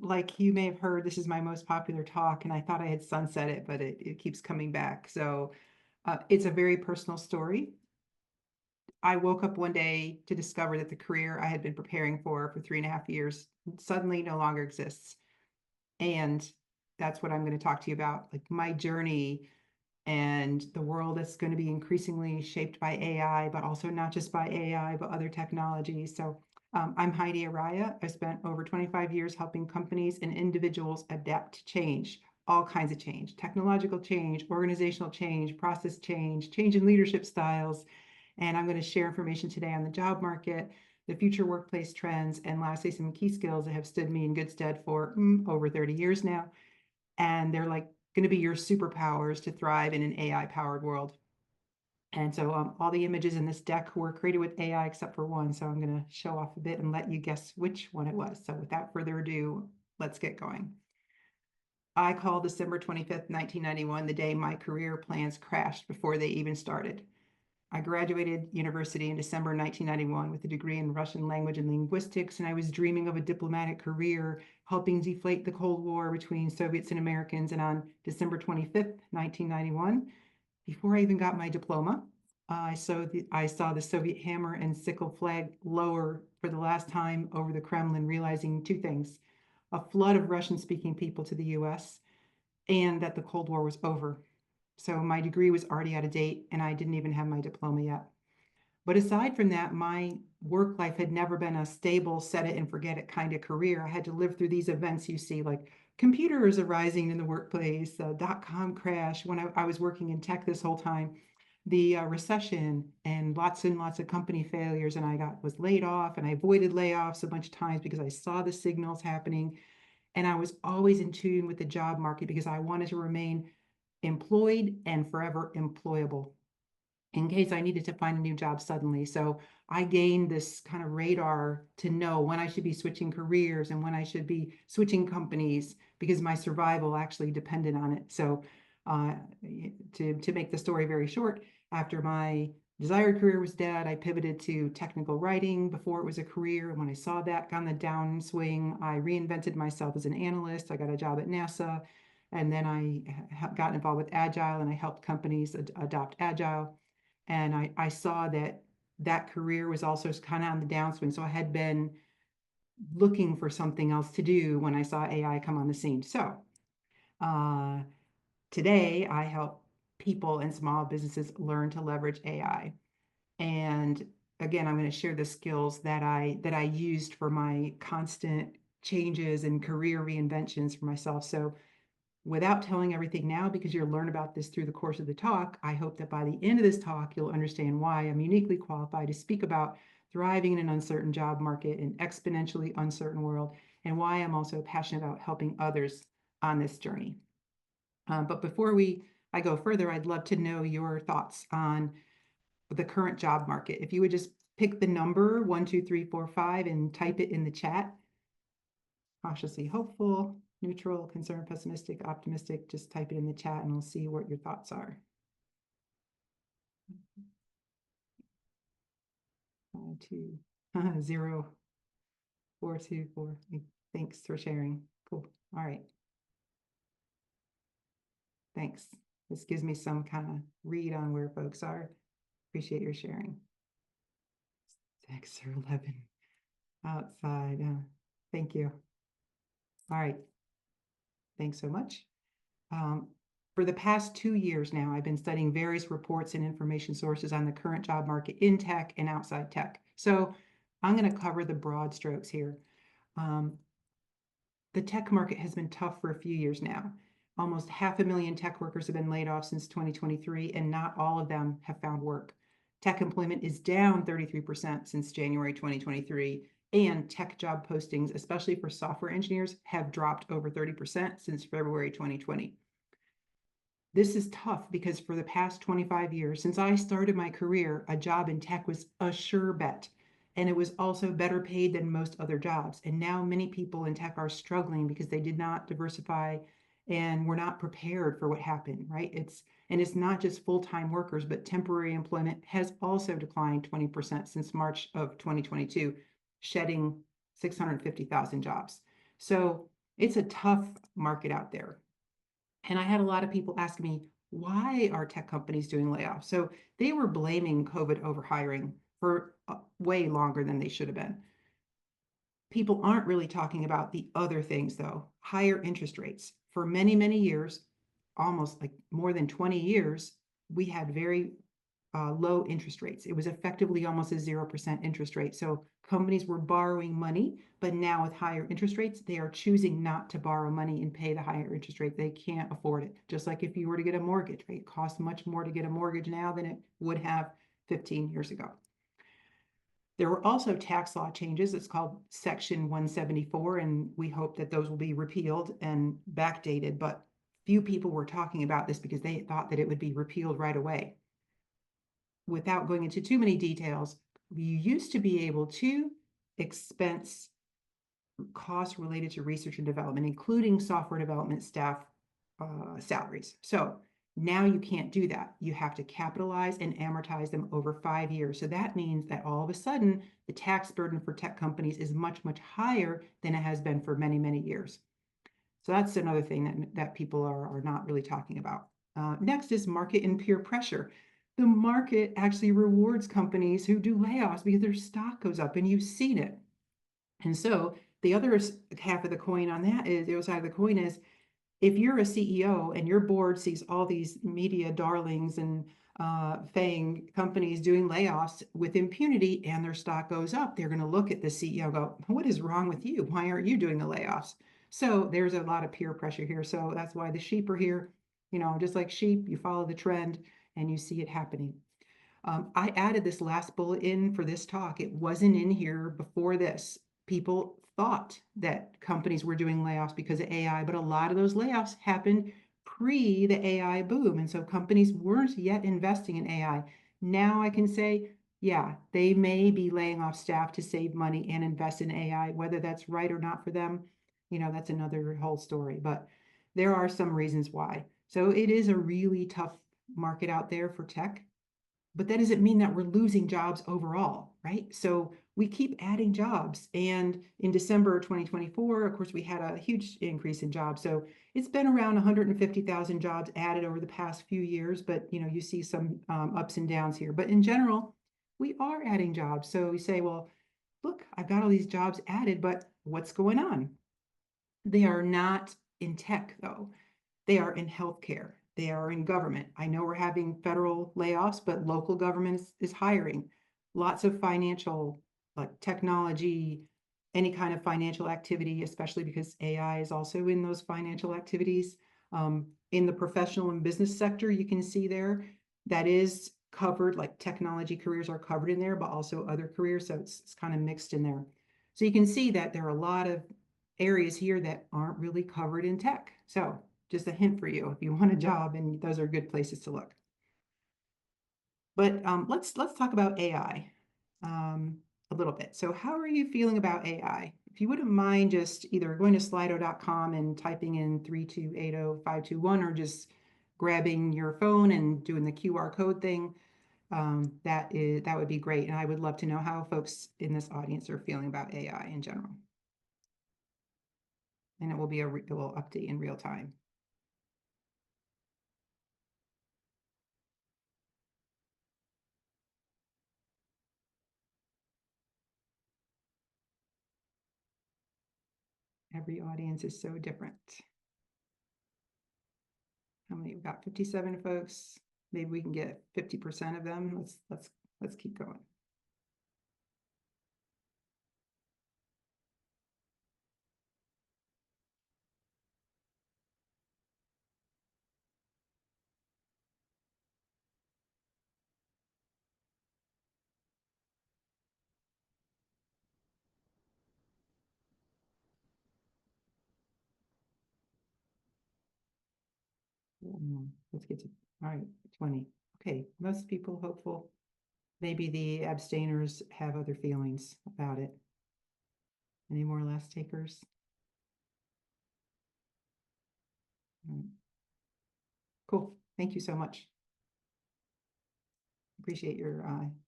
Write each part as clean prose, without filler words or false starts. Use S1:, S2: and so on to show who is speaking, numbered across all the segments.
S1: like you may have heard, this is my most popular talk, and I thought I had sunset it, but it keeps coming back. So it's a very personal story. I woke up one day to discover that the career I had been preparing for 3.5 years suddenly no longer exists. And that's what I'm going to talk to you about, like my journey and the world that's going to be increasingly shaped by AI, but also not just by AI, but other technologies. So I'm Heidi Araya. I spent over 25 years helping companies and individuals adapt to change, all kinds of change, technological change, organizational change, process change, change in leadership styles. And I'm going to share information today on the job market, the future workplace trends, and lastly, some key skills that have stood me in good stead for over 30 years now. And they're like going to be your superpowers to thrive in an AI powered world. And so all the images in this deck were created with AI except for one. So I'm going to show off a bit and let you guess which one it was. So without further ado, let's get going. I call December 25th, 1991, the day my career plans crashed before they even started. I graduated university in December 1991 with a degree in Russian language and linguistics, and I was dreaming of a diplomatic career helping deflate the Cold War between Soviets and Americans. And on December 25th, 1991, before I even got my diploma, I saw the Soviet hammer and sickle flag lower for the last time over the Kremlin, realizing two things: a flood of Russian-speaking people to the US, and that the Cold War was over. So my degree was already out of date, and I didn't even have my diploma yet. But aside from that, my work life had never been a stable, set it and forget it kind of career. I had to live through these events you see, like computers arising in the workplace, dot-com crash when I was working in tech this whole time, the recession, and lots of company failures. And was laid off, and I avoided layoffs a bunch of times because I saw the signals happening. And I was always in tune with the job market because I wanted to remain employed and forever employable in case I needed to find a new job suddenly. So I gained this kind of radar to know when I should be switching careers and when I should be switching companies because my survival actually depended on it. So uh, to make the story very short, after my desired career was dead, I pivoted to technical writing before it was a career. And when I saw that on the downswing, I reinvented myself as an analyst. I got a job at NASA. And then I got involved with Agile, and I helped companies adopt Agile. And I saw that career was also kind of on the downswing. So I had been looking for something else to do when I saw AI come on the scene. So uh, today I help people and small businesses learn to leverage AI. And again, I'm going to share the skills that I used for my constant changes and career reinventions for myself. So without telling everything now, because you'll learn about this through the course of the talk, I hope that by the end of this talk, you'll understand why I'm uniquely qualified to speak about thriving in an uncertain job market, an exponentially uncertain world, and why I'm also passionate about helping others on this journey. But before I go further, I'd love to know your thoughts on the current job market. If you would just pick the number 1, 2, 3, 4, 5 and type it in the chat. Cautiously hopeful, neutral, concerned, pessimistic, optimistic. Just type it in the chat and we'll see what your thoughts are. 2, 0, 4, 2, 4. Thanks for sharing. Cool. All right. Thanks. This gives me some kind of read on where folks are. Appreciate your sharing. 6 or 11 outside. Thank you. All right. Thanks so much. For the past 2 years now, I've been studying various reports and information sources on the current job market in tech and outside tech. So I'm going to cover the broad strokes here. The tech market has been tough for a few years now. Almost 500,000 tech workers have been laid off since 2023, and not all of them have found work. Tech employment is down 33% since January 2023, and tech job postings, especially for software engineers, have dropped over 30% since February 2020. This is tough because for the past 25 years, since I started my career, a job in tech was a sure bet. And it was also better paid than most other jobs. And now many people in tech are struggling because they did not diversify and were not prepared for what happened, right? It's not just full-time workers, but temporary employment has also declined 20% since March of 2022, shedding 650,000 jobs. So It's a tough market out there. And I had a lot of people asking me, why are tech companies doing layoffs? So they were blaming COVID overhiring for way longer than they should have been. People aren't really talking about the other things, though. Higher interest rates. For many, many years, almost like more than 20 years, we had very low interest rates. It was effectively almost a 0% interest rate. So companies were borrowing money, but now with higher interest rates, they are choosing not to borrow money and pay the higher interest rate. They can't afford it. Just like if you were to get a mortgage, right? It costs much more to get a mortgage now than it would have 15 years ago. There were also tax law changes. It's called Section 174, and we hope that those will be repealed and backdated, but few people were talking about this because they thought that it would be repealed right away. Without going into too many details, you used to be able to expense costs related to research and development, including software development staff salaries. So now you can't do that. You have to capitalize and amortize them over 5 years. So that means that all of a sudden, the tax burden for tech companies is much, much higher than it has been for many, many years. So that's another thing that people are not really talking about. Next is market and peer pressure. The market actually rewards companies who do layoffs because their stock goes up, and you've seen it. And so the other half of the coin on that is the other side of the coin is if you're a CEO and your board sees all these media darlings and FANG companies doing layoffs with impunity and their stock goes up, they're going to look at the CEO and go, what is wrong with you? Why aren't you doing the layoffs? So there's a lot of peer pressure here. So that's why the sheep are here. You know, just like sheep, you follow the trend and you see it happening. I added this last bullet in for this talk. It wasn't in here before this. People thought that companies were doing layoffs because of AI, but a lot of those layoffs happened pre the AI boom. And so companies weren't yet investing in AI. Now I can say, yeah, they may be laying off staff to save money and invest in AI. Whether that's right or not for them, you know, that's another whole story. But there are some reasons why. So it is a really tough market out there for tech, but that doesn't mean that we're losing jobs overall, right? So we keep adding jobs. And in December 2024, of course, we had a huge increase in jobs. So it's been around 150,000 jobs added over the past few years, but you know, you see some ups and downs here. But in general, we are adding jobs. So we say, well, look, I've got all these jobs added, but what's going on? They are not in tech, though. They are in healthcare. They are in government. I know we're having federal layoffs, but local government is hiring. Lots of financial, like technology, any kind of financial activity, especially because AI is also in those financial activities. In the professional and business sector, you can see there that is covered, like technology careers are covered in there, but also other careers. So it's kind of mixed in there. So you can see that there are a lot of areas here that aren't really covered in tech. So just a hint for you if you want a job, and those are good places to look. But let's talk about AI a little bit. So how are you feeling about AI? If you wouldn't mind just either going to slido.com and typing in 3280521 or just grabbing your phone and doing the QR code thing, that would be great. And I would love to know how folks in this audience are feeling about AI in general. And it will be it will update in real time. Every audience is so different. How many? We've got 57 folks. Maybe we can get 50% of them. Let's keep going. Let's get to, all right, 20. Okay, most people hopeful. Maybe the abstainers have other feelings about it. Any more last takers? Cool. Thank you so much. Appreciate your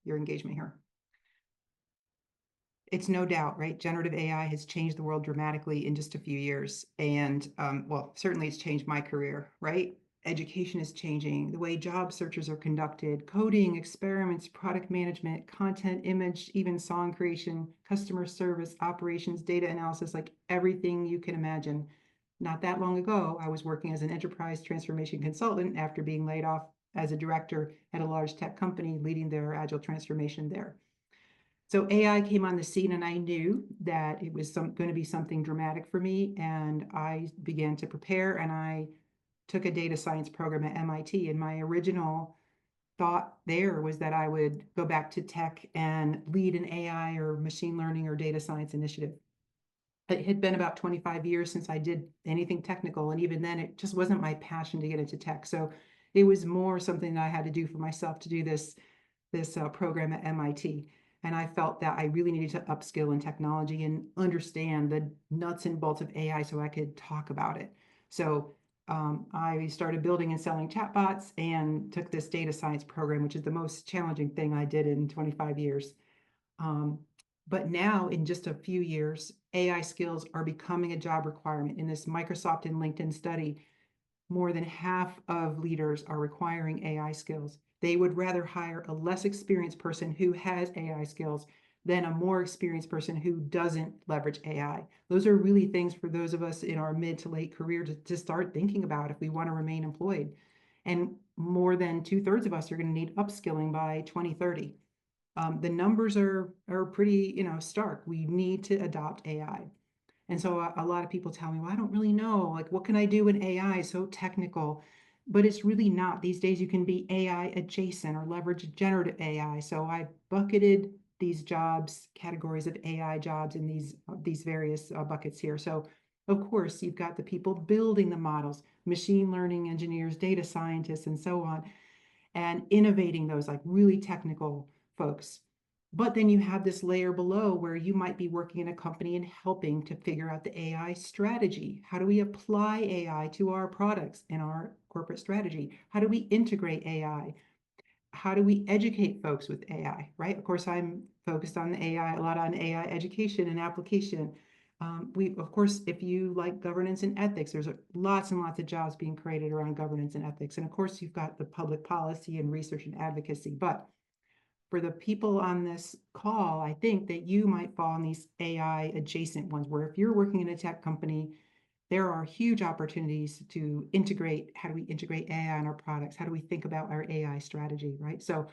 S1: engagement here. It's no doubt, right? Generative AI has changed the world dramatically in just a few years. And well, certainly it's changed my career, right? Education is changing, the way job searches are conducted, coding, experiments, product management, content, image, even song creation, customer service, operations, data analysis, like everything you can imagine. Not that long ago, I was working as an enterprise transformation consultant after being laid off as a director at a large tech company, leading their agile transformation there. So AI came on the scene, and I knew that it was going to be something dramatic for me. And I began to prepare, and I took a data science program at MIT. And my original thought there was that I would go back to tech and lead an AI or machine learning or data science initiative. It had been about 25 years since I did anything technical. And even then, it just wasn't my passion to get into tech. So it was more something that I had to do for myself to do this program at MIT. And I felt that I really needed to upskill in technology and understand the nuts and bolts of AI so I could talk about it. So I started building and selling chatbots and took this data science program, which is the most challenging thing I did in 25 years. Um, but now, in just a few years, AI skills are becoming a job requirement. In this Microsoft and LinkedIn study, more than half of leaders are requiring AI skills. They would rather hire a less experienced person who has AI skills than a more experienced person who doesn't leverage AI. Those are really things for those of us in our mid to late career to start thinking about if we want to remain employed. And more than 2/3 of us are going to need upskilling by 2030. The numbers are pretty, stark. We need to adopt AI. And so a lot of people tell me, well, I don't really know, like, what can I do in AI? So technical, but it's really not. These days you can be AI adjacent or leverage generative AI. So I bucketed these jobs, categories of AI jobs in these various buckets here. So of course, you've got the people building the models, machine learning engineers, data scientists, and so on, and innovating those, like really technical folks. But then you have this layer below where you might be working in a company and helping to figure out the AI strategy. How do we apply AI to our products and our corporate strategy? How do we integrate AI? How do we educate folks with AI, right? Of course, I'm focused on the AI, a lot on AI education and application. Of course, if you like governance and ethics, there's lots and lots of jobs being created around governance and ethics. And of course, you've got the public policy and research and advocacy. But for the people on this call, I think that you might fall in these AI adjacent ones, where if you're working in a tech company, there are huge opportunities to integrate. How do we integrate AI in our products? How do we think about our AI strategy, right? So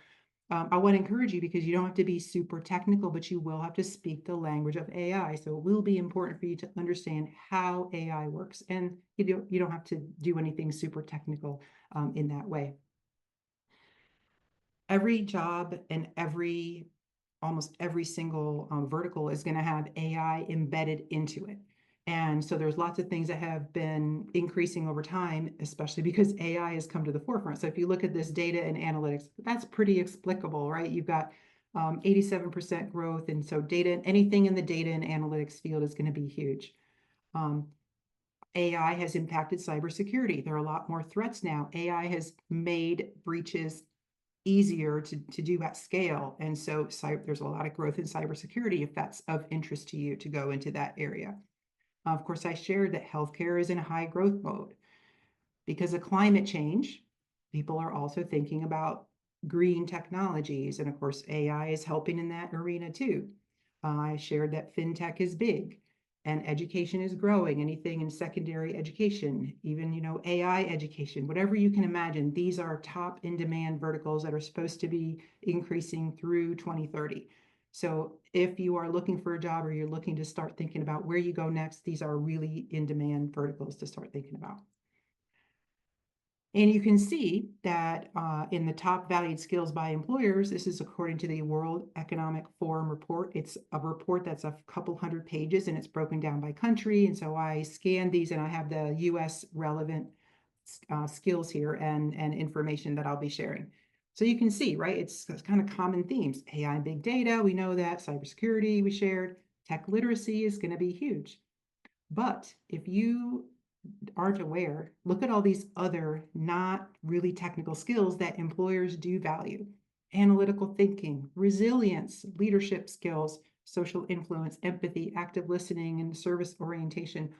S1: I want to encourage you, because you don't have to be super technical, but you will have to speak the language of AI. So it will be important for you to understand how AI works. And you don't have to do anything super technical in that way. Every job and almost every single vertical is going to have AI embedded into it. And so there's lots of things that have been increasing over time, especially because AI has come to the forefront. So if you look at this data and analytics, that's pretty explicable, right? You've got 87% growth. And so anything in the data and analytics field is going to be huge. AI has impacted cybersecurity. There are a lot more threats now. AI has made breaches easier to do at scale. And so there's a lot of growth in cybersecurity if that's of interest to you to go into that area. Of course, I shared that healthcare is in a high growth mode because of climate change. People are also thinking about green technologies. And of course, AI is helping in that arena too. I shared that fintech is big and education is growing. Anything in secondary education, even, AI education, whatever you can imagine, these are top in demand verticals that are supposed to be increasing through 2030. So if you are looking for a job or you're looking to start thinking about where you go next, these are really in demand verticals to start thinking about. And you can see that in the top valued skills by employers, this is according to the World Economic Forum report. It's a report that's a couple hundred pages and it's broken down by country. And so I scanned these and I have the US relevant skills here and information that I'll be sharing. So you can see, right, it's kind of common themes. AI and big data, we know that. Cybersecurity, we shared. Tech literacy is going to be huge. But if you aren't aware, look at all these other not really technical skills that employers do value: analytical thinking, resilience, leadership skills, social influence, empathy, active listening, and service orientation,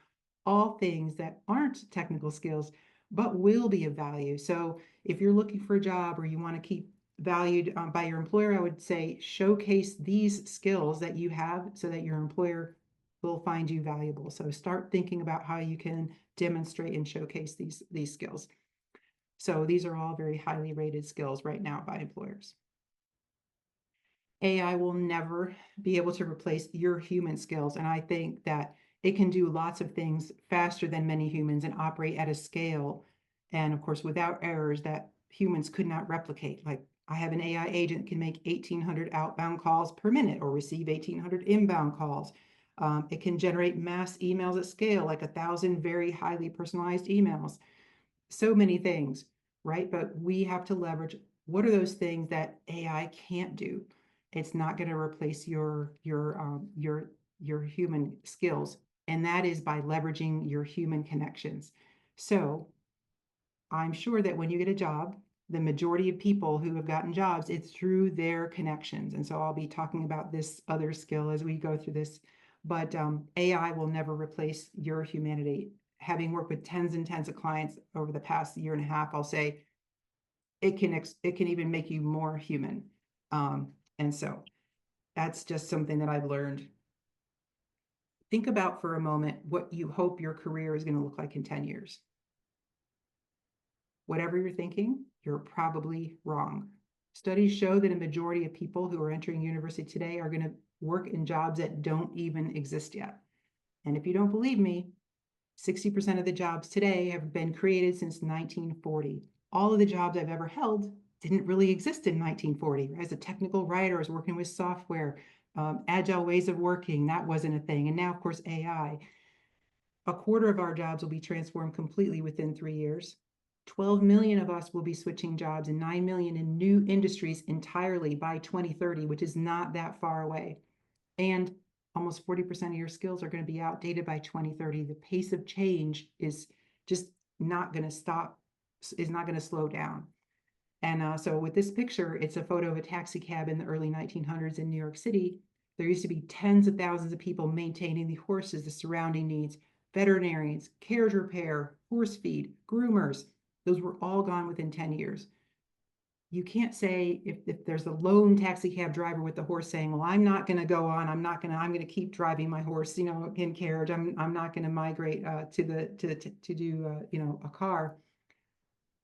S1: all things that aren't technical skills, but will be of value. So if you're looking for a job or you want to keep valued by your employer, I would say showcase these skills that you have so that your employer will find you valuable. So start thinking about how you can demonstrate and showcase these skills. So these are all very highly rated skills right now by employers. AI will never be able to replace your human skills. And I think that it can do lots of things faster than many humans and operate at a scale. And of course, without errors that humans could not replicate. Like I have an AI agent that can make 1,800 outbound calls per minute or receive 1,800 inbound calls. It can generate mass emails at scale, like 1,000 very highly personalized emails. So many things, right? But we have to leverage what are those things that AI can't do. It's not going to replace your human skills, and that is by leveraging your human connections. So I'm sure that when you get a job, the majority of people who have gotten jobs, it's through their connections. And so I'll be talking about this other skill as we go through this. But AI will never replace your humanity. Having worked with tens and tens of clients over the past year and a half, I'll say it can even make you more human. And so that's just something that I've learned. Think about for a moment what you hope your career is going to look like in 10 years. Whatever you're thinking, you're probably wrong. Studies show that a majority of people who are entering university today are going to work in jobs that don't even exist yet. And if you don't believe me, 60% of the jobs today have been created since 1940. All of the jobs I've ever held didn't really exist in 1940. As a technical writer, I was working with software, agile ways of working, that wasn't a thing. And now, of course, AI. A quarter of our jobs will be transformed completely within 3 years. 12 million of us will be switching jobs and 9 million in new industries entirely by 2030, which is not that far away. And almost 40% of your skills are going to be outdated by 2030. The pace of change is just not going to stop, is not going to slow down. And so with this picture, it's a photo of a taxi cab in the early 1900s in New York City. There used to be tens of thousands of people maintaining the horses, the surrounding needs, veterinarians, carriage repair, horse feed, groomers. Those were all gone within 10 years. You can't say if there's a lone taxi cab driver with the horse saying, well, I'm not going to go on, I'm going to keep driving my horse, in carriage. I'm not going to migrate to do a car.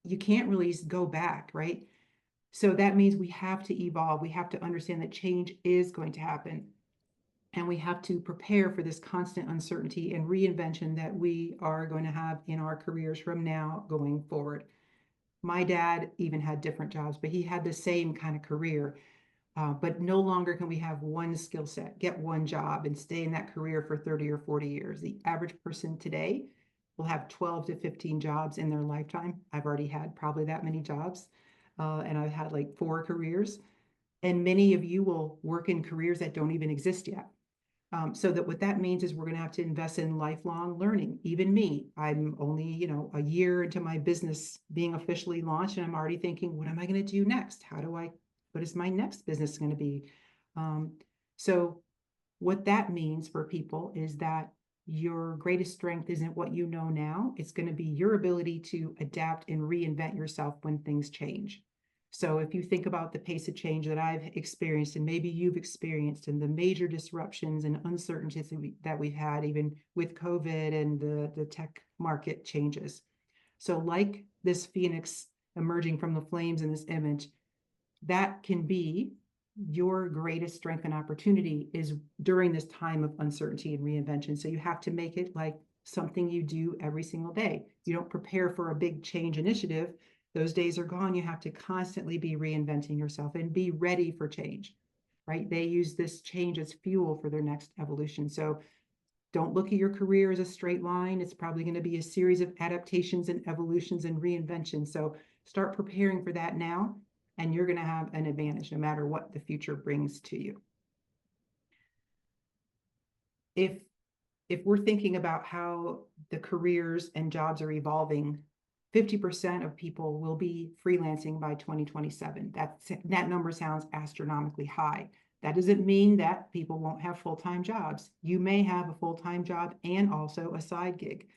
S1: You can't really go back, right? So that means we have to evolve. We have to understand that change is going to happen. And we have to prepare for this constant uncertainty and reinvention that we are going to have in our careers from now going forward. My dad even had different jobs, but he had the same kind of career. But no longer can we have one skill set, get one job, and stay in that career for 30 or 40 years. The average person today will have 12 to 15 jobs in their lifetime. I've already had probably that many jobs, and I've had like 4 careers. And many of you will work in careers that don't even exist yet. So that what that means is we're going to have to invest in lifelong learning. Even me, I'm only, a year into my business being officially launched, and I'm already thinking, what am I going to do next? What is my next business going to be? So what that means for people is that your greatest strength isn't what you know now. It's going to be your ability to adapt and reinvent yourself when things change. So if you think about the pace of change that I've experienced and maybe you've experienced and the major disruptions and uncertainties that we've had even with COVID and the tech market changes. So like this phoenix emerging from the flames in this image, that can be your greatest strength and opportunity is during this time of uncertainty and reinvention. So you have to make it like something you do every single day. You don't prepare for a big change initiative. Those days are gone. You have to constantly be reinventing yourself and be ready for change, right? They use this change as fuel for their next evolution. So don't look at your career as a straight line. It's probably going to be a series of adaptations and evolutions and reinventions. So start preparing for that now, and you're going to have an advantage no matter what the future brings to you. If we're thinking about how the careers and jobs are evolving, 50% of people will be freelancing by 2027. That number sounds astronomically high, That doesn't mean that people won't have full-time jobs. You may have a full-time job and also a side gig.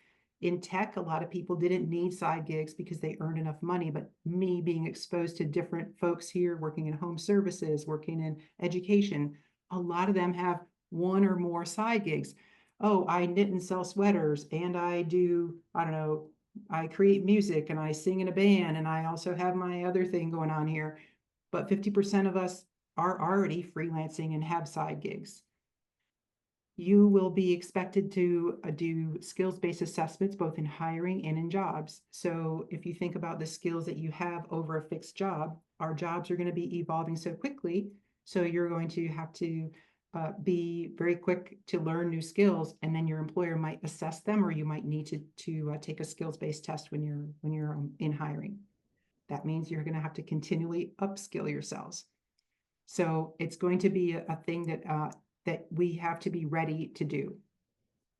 S1: In tech, a lot of people didn't need side gigs because they earned enough money, but me being exposed to different folks here, working in home services, working in education, a lot of them have one or more side gigs. Oh, I knit and sell sweaters, and I do, I don't know, I create music and I sing in a band, and I also have my other thing going on here. But 50% of us are already freelancing and have side gigs. You will be expected to do skills-based assessments both in hiring and in jobs. So if you think about the skills that you have over a fixed job, our jobs are going to be evolving so quickly. So you're going to have to be very quick to learn new skills, and then your employer might assess them, or you might need to take a skills-based test when you're in hiring. That means you're going to have to continually upskill yourselves. So it's going to be a thing that we have to be ready to do,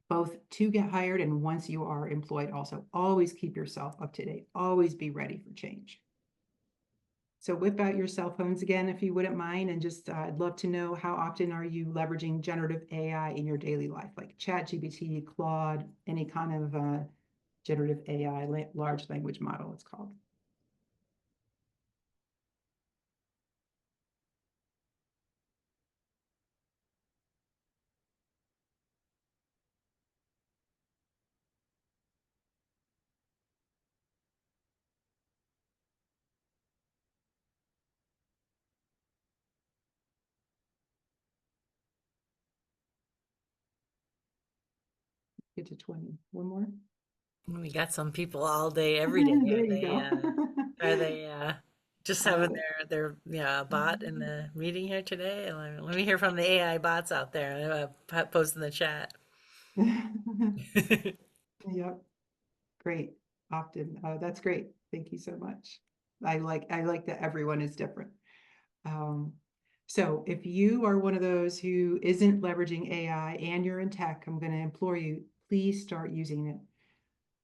S1: both to get hired and once you are employed. Also, always keep yourself up to date. Always be ready for change. So whip out your cell phones again, if you wouldn't mind, and just I'd love to know, how often are you leveraging generative AI in your daily life, like ChatGPT, Claude, any kind of generative AI, large language model, it's called. Get to 20. One more.
S2: We got some people all day, every day.
S1: There you go.
S2: Are they just having
S1: Oh.
S2: their yeah, bot in the meeting here today? Let me hear from the AI bots out there. Post in the chat.
S1: Yep, great. Often. That's great. Thank you so much. I like that everyone is different. Um, so if you are one of those who isn't leveraging AI and you're in tech, I'm going to implore you, please start using it.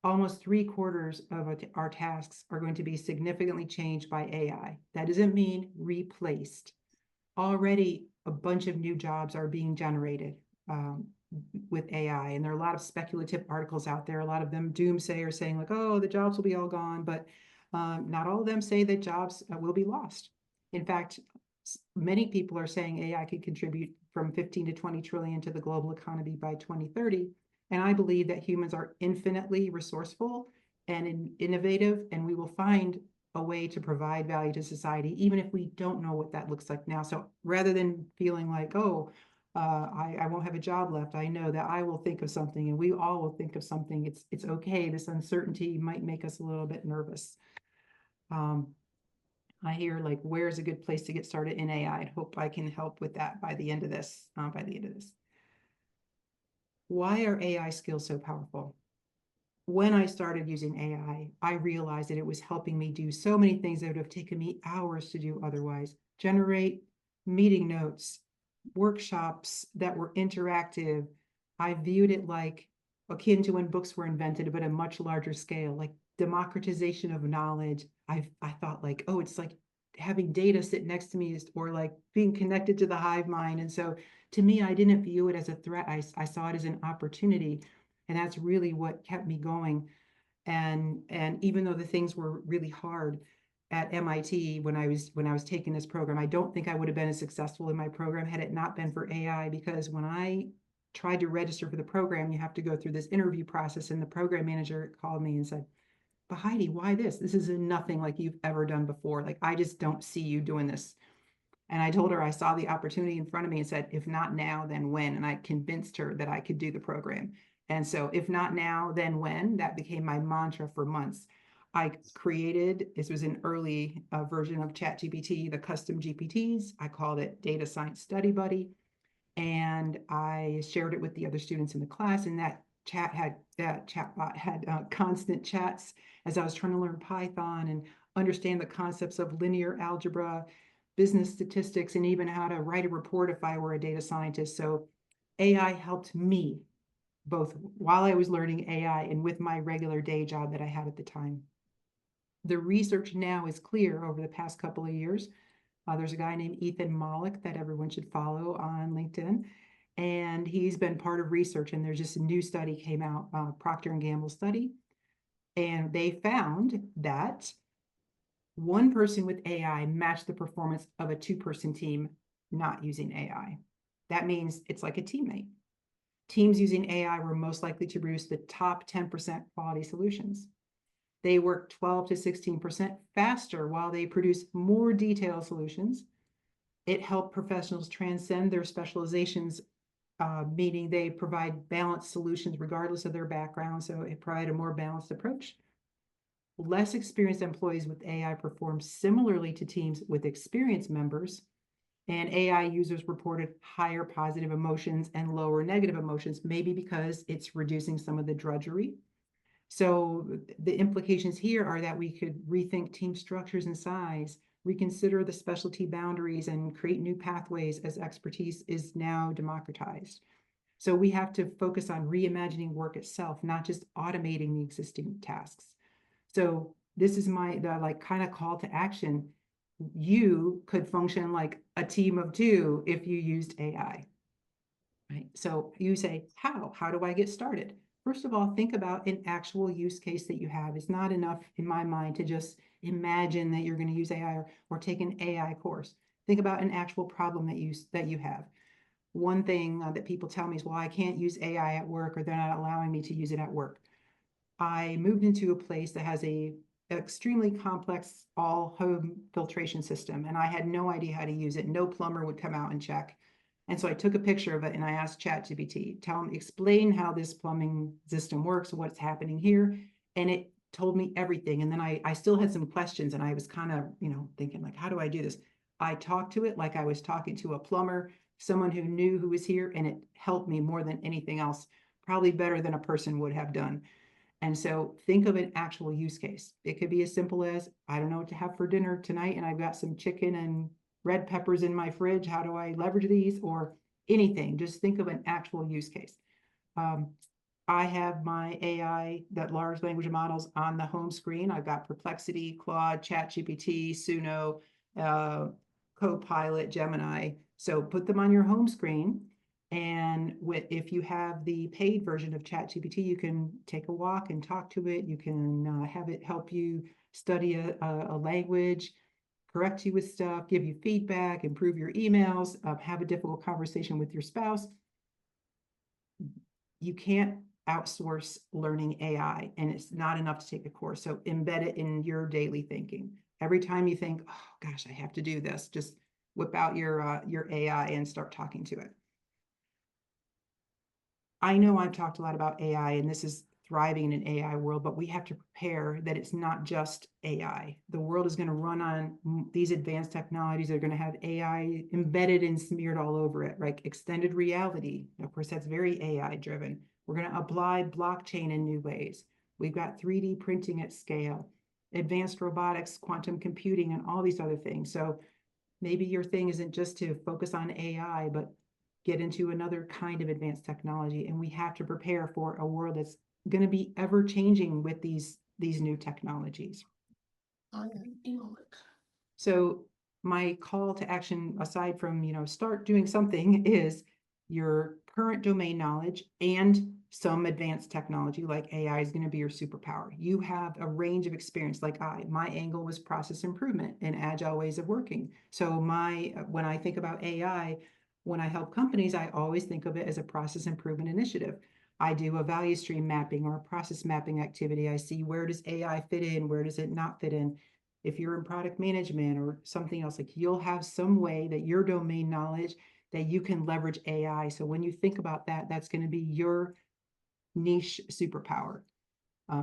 S1: Almost 3/4 of our tasks are going to be significantly changed by AI. That doesn't mean replaced. Already a bunch of new jobs are being generated um, with AI, and there are a lot of speculative articles out there. A lot of them doomsay are saying like, oh, the jobs will be all gone, but not all of them say that jobs will be lost. In fact, many people are saying AI could contribute from 15 to 20 trillion to the global economy by 2030. And I believe that humans are infinitely resourceful and innovative, and we will find a way to provide value to society, even if we don't know what that looks like now. So rather than feeling like, oh, I won't have a job left, I know that I will think of something, and we all will think of something. It's okay. This uncertainty might make us a little bit nervous. Um, I hear like, where's a good place to get started in AI? I hope I can help with that by the end of this. Why are AI skills so powerful? When I started using AI, I realized that it was helping me do so many things that would have taken me hours to do otherwise. Generate meeting notes, workshops that were interactive. I viewed it like akin to when books were invented, but a much larger scale, like democratization of knowledge. I thought like, oh, it's like having data sit next to me, or like being connected to the hive mind. And so to me, I didn't view it as a threat. I saw it as an opportunity. And that's really what kept me going. And even though the things were really hard at MIT when I was taking this program, I don't think I would have been as successful in my program had it not been for AI, because when I tried to register for the program, you have to go through this interview process, and the program manager called me and said, but Heidi, why this? This is nothing like you've ever done before. Like, I just don't see you doing this. And I told her I saw the opportunity in front of me and said, if not now, then when? And I convinced her that I could do the program. And so, if not now, then when? That became my mantra for months. I created, this was an early version of ChatGPT, the custom GPTs. I called it Data Science Study Buddy. And I shared it with the other students in the class. And that chatbot had constant chats as I was trying to learn Python and understand the concepts of linear algebra, business statistics, and even how to write a report if I were a data scientist. So AI helped me both while I was learning AI and with my regular day job that I had at the time. The research now is clear over the past couple of years. There's a guy named Ethan Mollick that everyone should follow on LinkedIn. And he's been part of research, and there's just a new study came out, Procter & Gamble study, and they found that one person with AI matched the performance of a two-person team not using AI. That means it's like a teammate. Teams using AI were most likely to produce the top 10% quality solutions. They work 12 to 16% faster while they produce more detailed solutions. It helped professionals transcend their specializations, meaning they provide balanced solutions regardless of their background. So it provided a more balanced approach. Less experienced employees with AI perform similarly to teams with experienced members, and AI users reported higher positive emotions and lower negative emotions, maybe because it's reducing some of the drudgery. So the implications here are that we could rethink team structures and size, reconsider the specialty boundaries, and create new pathways as expertise is now democratized. So we have to focus on reimagining work itself, not just automating the existing tasks. So this is the like kind of call to action. You could function like a team of two if you used AI, right? So you say, how do I get started? First of all, think about an actual use case that you have. It's not enough in my mind to just imagine that you're going to use AI or take an AI course. Think about an actual problem that you have. One thing that people tell me is, well, I can't use AI at work, or they're not allowing me to use it at work. I moved into a place that has a extremely complex all home filtration system, and I had no idea how to use it. No plumber would come out and check. And so I took a picture of it and I asked ChatGPT, explain how this plumbing system works, what's happening here. And it told me everything. And then I still had some questions, and I was kind of, thinking like, how do I do this? I talked to it like I was talking to a plumber, someone who knew who was here, and it helped me more than anything else, probably better than a person would have done. And so think of an actual use case. It could be as simple as, I don't know what to have for dinner tonight, and I've got some chicken and red peppers in my fridge. How do I leverage these? Or anything. Just think of an actual use case. Um, I have my AI, that large language models, on the home screen. I've got Perplexity, Claude, ChatGPT, Suno, Copilot, Gemini. So put them on your home screen. And if you have the paid version of ChatGPT, you can take a walk and talk to it. You can have it help you study a language, correct you with stuff, give you feedback, improve your emails, have a difficult conversation with your spouse. You can't outsource learning AI, and it's not enough to take a course. So embed it in your daily thinking. Every time you think, oh gosh, I have to do this, just whip out your AI and start talking to it. I know I've talked a lot about AI, and this is thriving in an AI world, but we have to prepare that it's not just AI. The world is going to run on these advanced technologies. They're going to have AI embedded and smeared all over it, right? Extended reality. Of course, that's very AI driven. We're going to apply blockchain in new ways. We've got 3D printing at scale, advanced robotics, quantum computing, and all these other things. So maybe your thing isn't just to focus on AI, but get into another kind of advanced technology. And we have to prepare for a world that's going to be ever changing with these new technologies. So my call to action, aside from, start doing something, is your current domain knowledge and some advanced technology like AI is going to be your superpower. You have a range of experience like my angle was process improvement and agile ways of working. So when I think about AI, when I help companies, I always think of it as a process improvement initiative. I do a value stream mapping or a process mapping activity. I see, where does AI fit in? Where does it not fit in? If you're in product management or something else, like, you'll have some way that your domain knowledge that you can leverage AI. So when you think about that, that's going to be your niche superpower.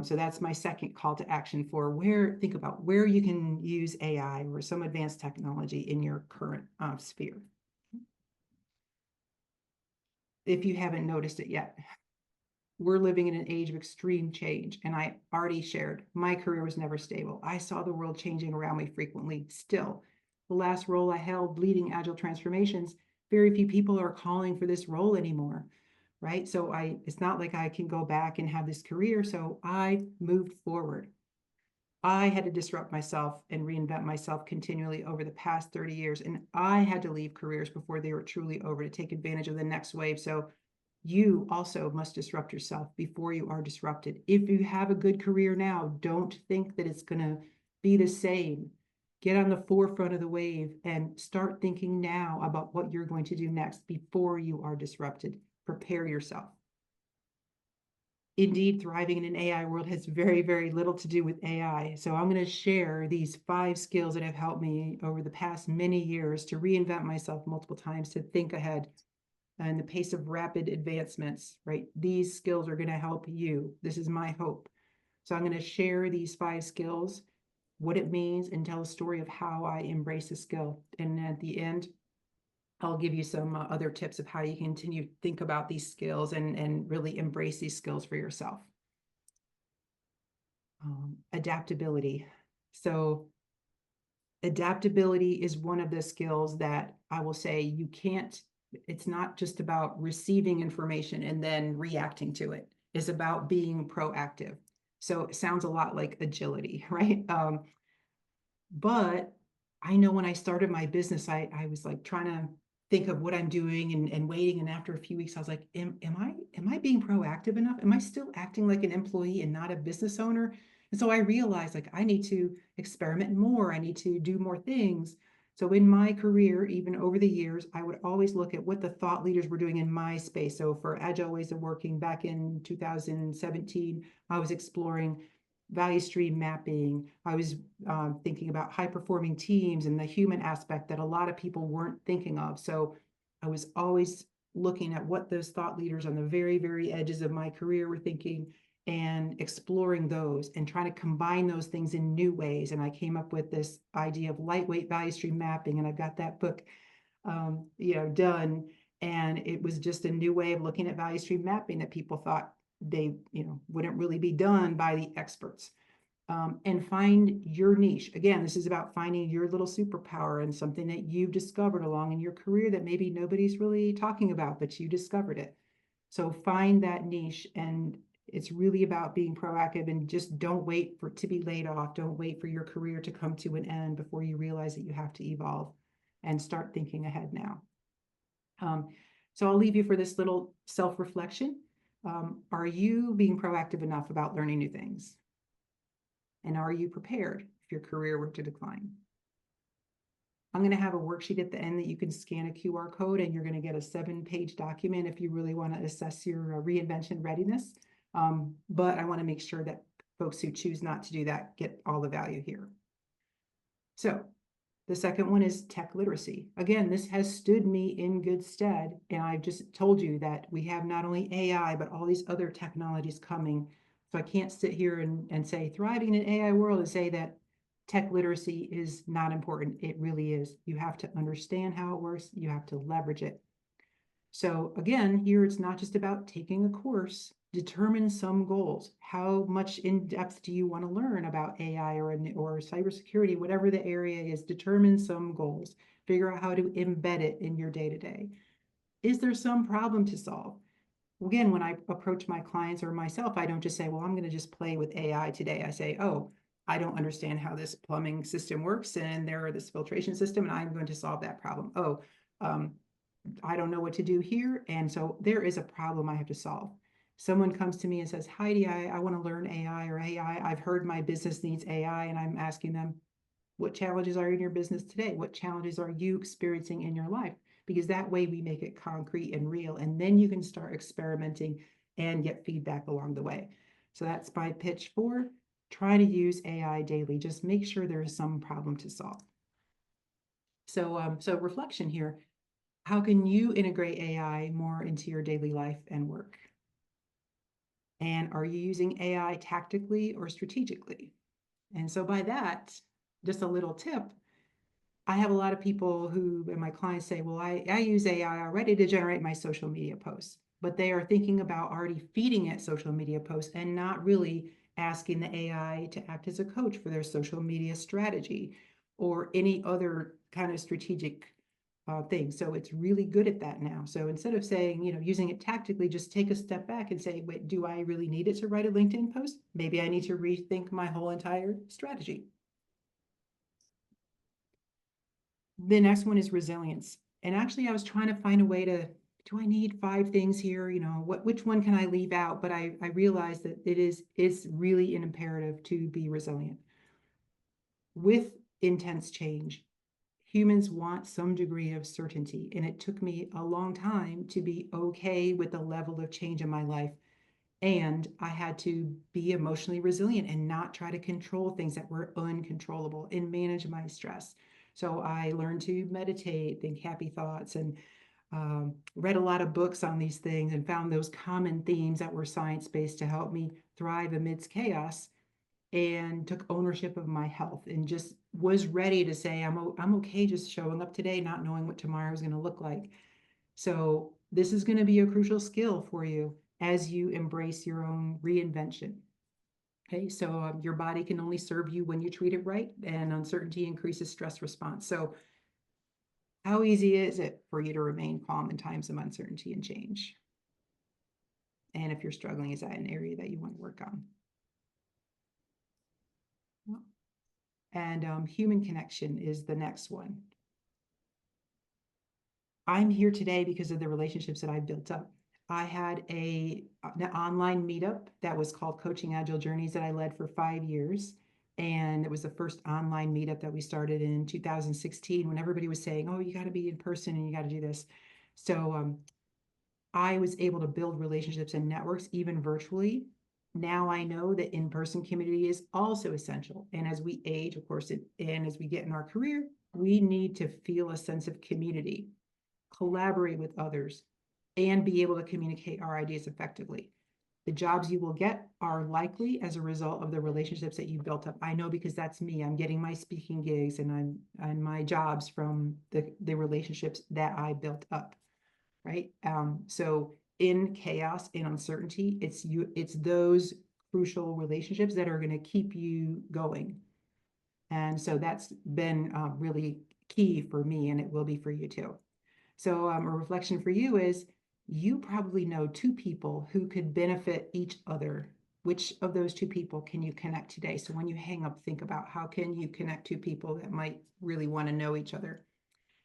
S1: So that's my second call to action for think about where you can use AI or some advanced technology in your current sphere. If you haven't noticed it yet, we're living in an age of extreme change. And I already shared, my career was never stable. I saw the world changing around me frequently. Still, the last role I held, leading agile transformations, very few people are calling for this role anymore, right? So it's not like I can go back and have this career. So I moved forward. I had to disrupt myself and reinvent myself continually over the past 30 years. And I had to leave careers before they were truly over to take advantage of the next wave. So you also must disrupt yourself before you are disrupted. If you have a good career now, don't think that it's going to be the same. Get on the forefront of the wave and start thinking now about what you're going to do next before you are disrupted. Prepare yourself. Indeed, thriving in an AI world has very, very little to do with AI. So I'm going to share these 5 skills that have helped me over the past many years to reinvent myself multiple times, to think ahead and the pace of rapid advancements, right? These skills are going to help you. This is my hope. So I'm going to share these 5 skills, what it means, and tell a story of how I embrace a skill. And at the end, I'll give you some other tips of how you can continue to think about these skills and really embrace these skills for yourself. Adaptability. So adaptability is one of the skills that I will say you can't, it's not just about receiving information and then reacting to it. It's about being proactive. So it sounds a lot like agility, right? But I know when I started my business, I was like trying to think of what I'm doing and waiting. And after a few weeks, I was like, am I being proactive enough? Am I still acting like an employee and not a business owner? And so I realized like I need to experiment more. I need to do more things. So in my career, even over the years, I would always look at what the thought leaders were doing in my space. So for Agile Ways of Working back in 2017, I was exploring value stream mapping. I was thinking about high performing teams and the human aspect that a lot of people weren't thinking of. So I was always looking at what those thought leaders on the very, very edges of my career were thinking and exploring those and trying to combine those things in new ways. And I came up with this idea of lightweight value stream mapping, and I've got that book, done. And it was just a new way of looking at value stream mapping that people thought they, wouldn't really be done by the experts. And find your niche. Again, this is about finding your little superpower and something that you've discovered along in your career that maybe nobody's really talking about, but you discovered it. So find that niche, and it's really about being proactive, and just don't wait for to be laid off. Don't wait for your career to come to an end before you realize that you have to evolve, and start thinking ahead now. So I'll leave you for this little self-reflection. Are you being proactive enough about learning new things? And are you prepared if your career were to decline? I'm going to have a worksheet at the end that you can scan a QR code, and you're going to get a 7-page document if you really want to assess your reinvention readiness. But I want to make sure that folks who choose not to do that get all the value here. So the second one is tech literacy. Again, this has stood me in good stead. And I've just told you that we have not only AI, but all these other technologies coming. So I can't sit here and say thriving in an AI world and say that tech literacy is not important. It really is. You have to understand how it works. You have to leverage it. So again, here it's not just about taking a course. Determine some goals. How much in depth do you want to learn about AI or cybersecurity, whatever the area is? Determine some goals. Figure out how to embed it in your day to day. Is there some problem to solve? Again, when I approach my clients or myself, I don't just say, well, I'm going to just play with AI today. I say, oh, I don't understand how this plumbing system works, and there are this filtration system, and I'm going to solve that problem. Oh, I don't know what to do here. And so there is a problem I have to solve. Someone comes to me and says, Heidi, I want to learn AI, or AI. I've heard my business needs AI. And I'm asking them, what challenges are in your business today? What challenges are you experiencing in your life? Because that way we make it concrete and real. And then you can start experimenting and get feedback along the way. So that's my pitch for try to use AI daily. Just make sure there is some problem to solve. So reflection here. How can you integrate AI more into your daily life and work? And are you using AI tactically or strategically? And so by that, just a little tip, I have a lot of people who, and my clients say, well, I use AI already to generate my social media posts, but they are thinking about already feeding it social media posts and not really asking the AI to act as a coach for their social media strategy or any other kind of strategic things. So it's really good at that now. So instead of saying, using it tactically, just take a step back and say, wait, do I really need it to write a LinkedIn post? Maybe I need to rethink my whole entire strategy. The next one is resilience. And actually, I was trying to find a way to, do I need 5 things here? Which one can I leave out? But I realized that it's really an imperative to be resilient. With intense change, humans want some degree of certainty. And it took me a long time to be okay with the level of change in my life. And I had to be emotionally resilient and not try to control things that were uncontrollable and manage my stress. So I learned to meditate, think happy thoughts, and read a lot of books on these things and found those common themes that were science-based to help me thrive amidst chaos, and took ownership of my health and just was ready to say, I'm okay just showing up today, not knowing what tomorrow is going to look like. So this is going to be a crucial skill for you as you embrace your own reinvention. Okay, so your body can only serve you when you treat it right, and uncertainty increases stress response. So how easy is it for you to remain calm in times of uncertainty and change? And if you're struggling, is that an area that you want to work on? And human connection is the next one. I'm here today because of the relationships that I've built up. I had an online meetup that was called Coaching Agile Journeys that I led for 5 years. And it was the first online meetup that we started in 2016 when everybody was saying, oh, you got to be in person and you got to do this. So I was able to build relationships and networks even virtually. Now I know that in-person community is also essential. And as we age, of course, and as we get in our career, we need to feel a sense of community, collaborate with others, and be able to communicate our ideas effectively. The jobs you will get are likely as a result of the relationships that you built up. I know because that's me. I'm getting my speaking gigs and my jobs from the relationships that I built up, right? So in chaos, in uncertainty, it's those crucial relationships that are going to keep you going. And so that's been really key for me, and it will be for you too. So a reflection for you is, you probably know 2 people who could benefit each other. Which of those 2 people can you connect today? So when you hang up, think about how can you connect 2 people that might really want to know each other.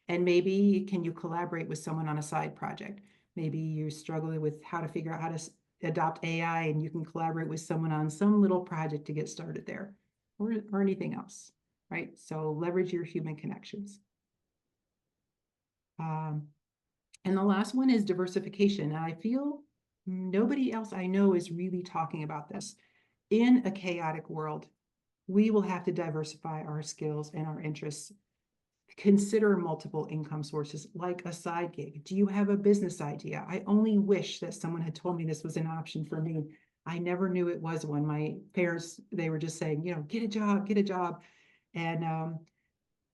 S1: And maybe can you collaborate with someone on a side project? Maybe you're struggling with how to figure out how to adopt AI, and you can collaborate with someone on some little project to get started there, or anything else, right? So leverage your human connections. And the last one is diversification. And I feel nobody else I know is really talking about this. In a chaotic world, we will have to diversify our skills and our interests. Consider multiple income sources like a side gig. Do you have a business idea? I only wish that someone had told me this was an option for me. I never knew it was one. My parents, they were just saying, get a job, get a job. And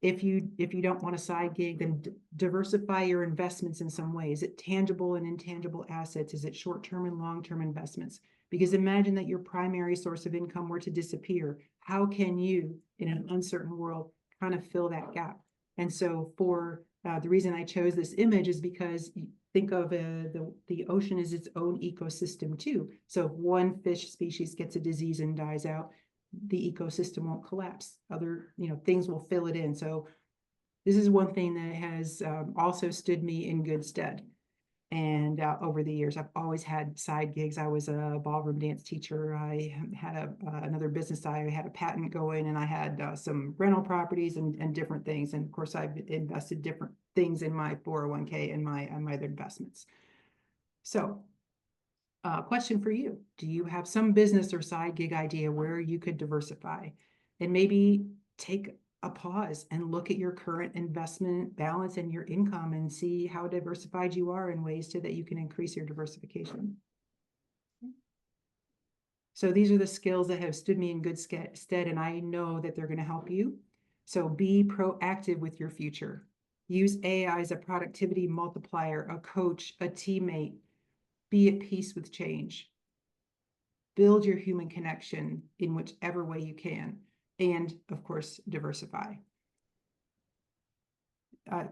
S1: if you don't want a side gig, then diversify your investments in some way. Is it tangible and intangible assets? Is it short-term and long-term investments? Because imagine that your primary source of income were to disappear. How can you, in an uncertain world, kind of fill that gap? And so for the reason I chose this image is because think of the ocean as its own ecosystem too. So if one fish species gets a disease and dies out, the ecosystem won't collapse. Other, things will fill it in. So this is one thing that has also stood me in good stead. And over the years, I've always had side gigs. I was a ballroom dance teacher. I had another business. I had a patent going, and I had some rental properties and different things. And of course, I've invested different things in my 401k and my other investments. So question for you. Do you have some business or side gig idea where you could diversify? And maybe take a pause and look at your current investment balance and your income and see how diversified you are in ways that you can increase your diversification. So these are the skills that have stood me in good stead, and I know that they're going to help you. So be proactive with your future. Use AI as a productivity multiplier, a coach, a teammate. Be at peace with change. Build your human connection in whichever way you can, and of course, diversify.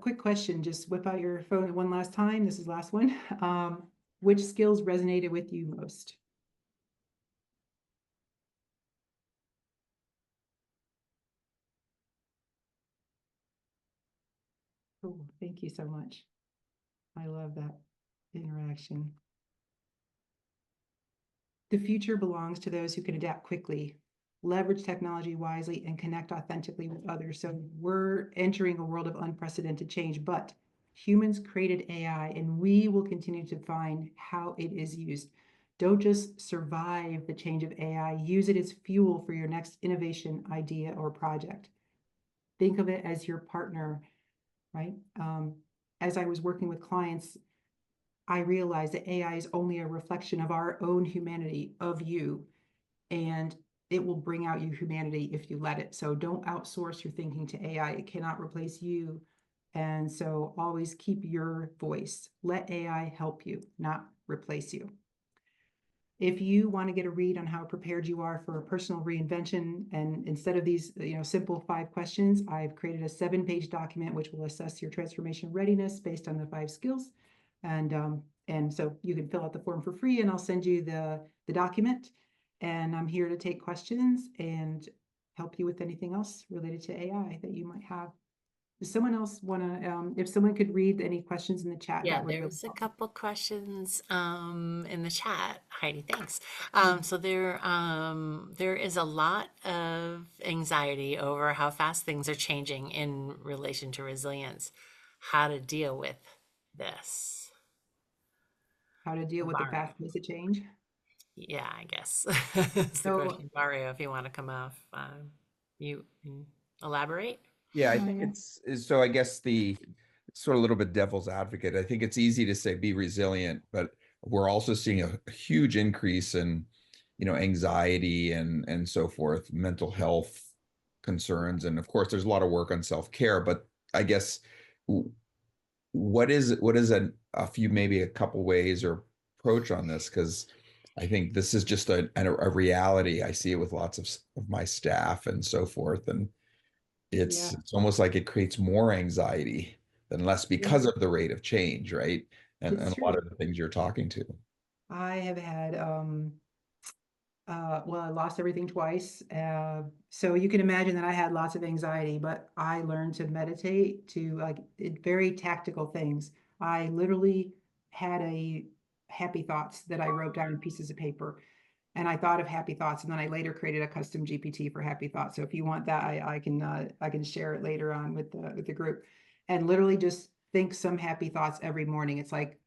S1: quick question, just whip out your phone one last time. This is the last one. Which skills resonated with you most? Cool. Thank you so much. I love that interaction. The future belongs to those who can adapt quickly, leverage technology wisely, and connect authentically with others. So we're entering a world of unprecedented change, but humans created AI, and we will continue to find how it is used. Don't just survive the change of AI, use it as fuel for your next innovation, idea, or project. Think of it as your partner, right? As I was working with clients, I realized that AI is only a reflection of our own humanity, of you, and it will bring out your humanity if you let it. So don't outsource your thinking to AI. It cannot replace you. And so always keep your voice. Let AI help you, not replace you. If you want to get a read on how prepared you are for a personal reinvention, and instead of these, simple 5 questions, I've created a 7-page document which will assess your transformation readiness based on the 5 skills. And so you can fill out the form for free, and I'll send you the document. And I'm here to take questions and help you with anything else related to AI that you might have. Does someone else want to, if someone could read any questions in the chat,
S2: Yeah,
S1: that would really
S2: there's a
S1: help.
S2: couple questions in the chat. Heidi, thanks.
S1: Mm.
S2: So there is a lot of anxiety over how fast things are changing in relation to resilience. How to deal with this
S1: How to deal with the
S2: environment.
S1: fast pace of change.
S2: Yeah, I guess it's the
S1: So,
S2: question. Mario, if you want to come off, you elaborate.
S3: Yeah, I
S1: oh
S3: think
S1: yeah.
S3: so I guess the sort of a little bit devil's advocate. I think it's easy to say be resilient, but we're also seeing a huge increase in, anxiety and so forth, mental health concerns. And of course, there's a lot of work on self-care, but I guess what is a few, maybe a couple ways or approach on this? Because I think this is just a reality. I see it with lots of my staff and so forth. And
S1: Yeah.
S3: it's almost like it creates more anxiety than less
S1: Yeah,
S3: because of the rate of change, right? And
S1: it's
S3: a lot
S1: true.
S3: of the things you're talking to.
S1: I have had, well, I lost everything twice. So you can imagine that I had lots of anxiety, but I learned to meditate, to very tactical things. I literally had a happy thoughts that I wrote down in pieces of paper, and I thought of happy thoughts, and then I later created a custom GPT for happy thoughts. So if you want that, I can share it later on with the group, and literally just think some happy thoughts every morning. It's like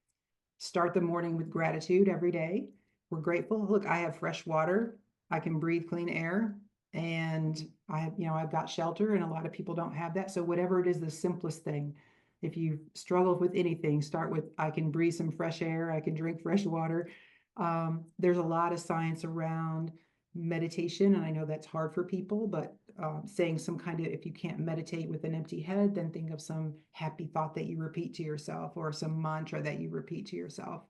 S1: start the morning with gratitude every day. We're grateful. Look, I have fresh water. I can breathe clean air, and I've got shelter, and a lot of people don't have that. So whatever it is, the simplest thing. If you struggle with anything, start with I can breathe some fresh air. I can drink fresh water. There's a lot of science around meditation, and I know that's hard for people, but saying some kind of, if you can't meditate with an empty head, then think of some happy thought that you repeat to yourself, or some mantra that you repeat to yourself.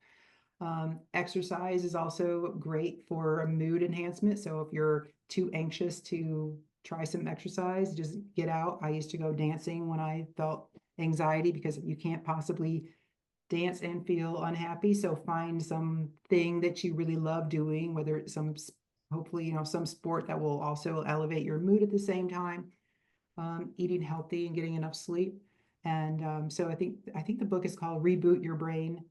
S1: Exercise is also great for a mood enhancement. So if you're too anxious to try some exercise, just get out. I used to go dancing when I felt anxiety, because you can't possibly dance and feel unhappy. So find something that you really love doing, whether it's hopefully, some sport that will also elevate your mood at the same time. Eating healthy and getting enough sleep. And so I think the book is called Reboot Your Brain,